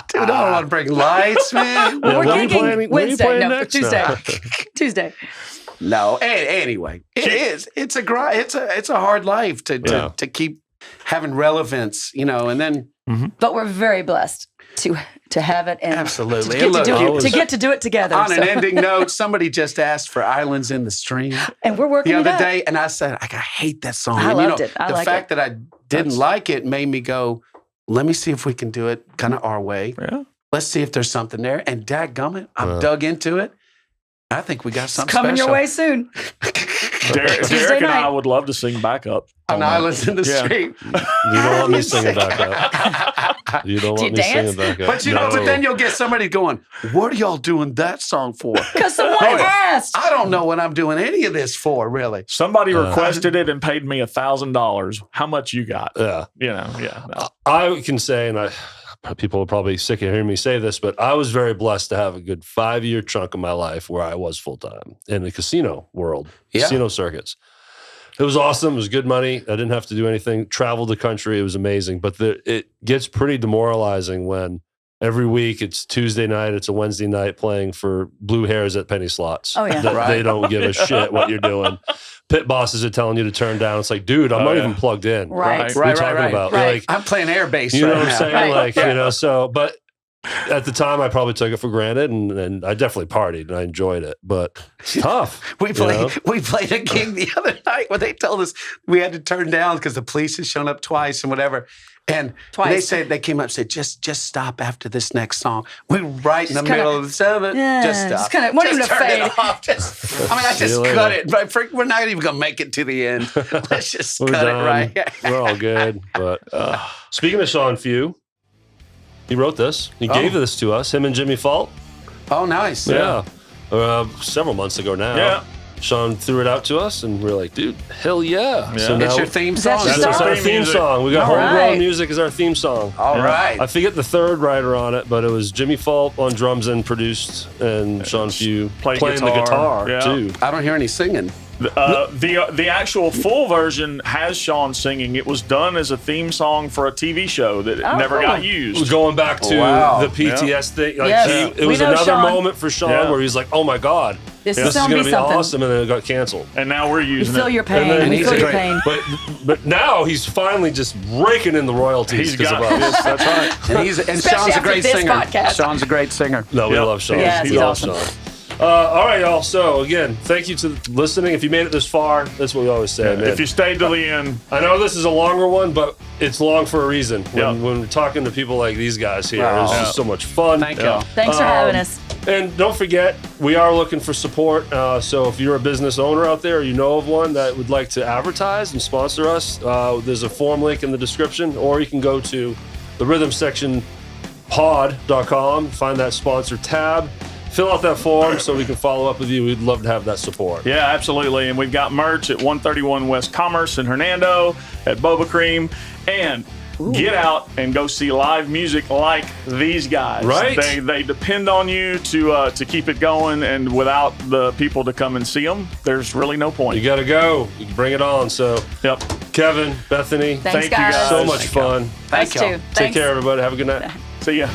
Dude, I don't want to bring lights, man. We're gigging Wednesday. No, Tuesday. No. Anyway, it is. It's a grind. It's a hard life to keep having relevance, and then. Mm-hmm. But we're very blessed to have it and absolutely to get to do it together. On an ending note, somebody just asked for "Islands in the Stream," and we're working the other day, and I said, I hate that song. I loved it. The fact that I didn't like it made me go, let me see if we can do it kind of our way. Yeah. Let's see if there's something there. And dadgummit, I've dug into it. I think we got something coming special. Your way soon. Derek and I would love to sing backup. On Islands in the Stream. You don't want me singing backup. You don't want me singing backup. But but then you'll get somebody going, what are y'all doing that song for? Because someone asked. I don't know what I'm doing any of this for, really. Somebody requested it and paid me $1,000. How much you got? No. I can say, and people are probably sick of hearing me say this, but I was very blessed to have a good 5-year chunk of my life where I was full-time in the casino world, casino circuits. It was awesome. It was good money. I didn't have to do anything. Traveled the country. It was amazing. But it gets pretty demoralizing when every week it's Tuesday night, it's a Wednesday night playing for blue hairs at penny slots. Oh, yeah. They don't give a shit what you're doing. Pit bosses are telling you to turn down. It's like, dude, I'm not even plugged in. Right. What are you talking about? Right. Like, I'm playing airbase. You know what I'm saying? So, but at the time, I probably took it for granted, and I definitely partied, and I enjoyed it. But it's tough. We played a gig the other night where they told us we had to turn down because the police had shown up twice and whatever. And they said they came up and said, just stop after this next song. We were right in the middle of the sermon. Just stop. Just turn it off. I just cut it. But we're not even going to make it to the end. Let's just cut it right. We're all good. But speaking of Sean Few, he wrote this. He gave this to us, him and Jimmy Fault. Oh, nice. Yeah. Several months ago now. Yeah. Sean threw it out to us, and we're like, dude, hell yeah. So it's your theme song? That's our theme song. We got Homegrown Music as our theme song. All right. I forget the third writer on it, but it was Jimmy Fault on drums and produced, and Sean Few playing the guitar, too. I don't hear any singing. The actual full version has Sean singing. It was done as a theme song for a TV show that never got used. Going back to the PTS thing, like it was another moment for Sean where he's like, "Oh my God, this is going to be awesome," and then it got canceled. And now we're using it. Feel your pain. We feel your pain. But now he's finally just raking in the royalties. He's got this. That's right. And Sean's a great singer. Sean's a great singer. No, we love Sean. Yeah, he's awesome. Sean. All right, y'all. So, again, thank you to listening. If you made it this far, that's what we always say, man. If you stayed to the end. I know this is a longer one, but it's long for a reason. When we're talking to people like these guys here, it's just so much fun. Thank you. Thanks for having us. And don't forget, we are looking for support. So if you're a business owner out there or you know of one that would like to advertise and sponsor us, there's a form link in the description, or you can go to therhythmsectionpod.com, find that sponsor tab. Fill out that form so we can follow up with you. We'd love to have that support. Yeah, absolutely. And we've got merch at 131 West Commerce in Hernando, at Boba Cream. And get out and go see live music like these guys. Right. They depend on you to keep it going, and without the people to come and see them, there's really no point. You got to go. You bring it on. So, Kevin, Bethany, Thanks, thank you guys. So much fun. Thank you. Take care, everybody. Have a good night. See ya.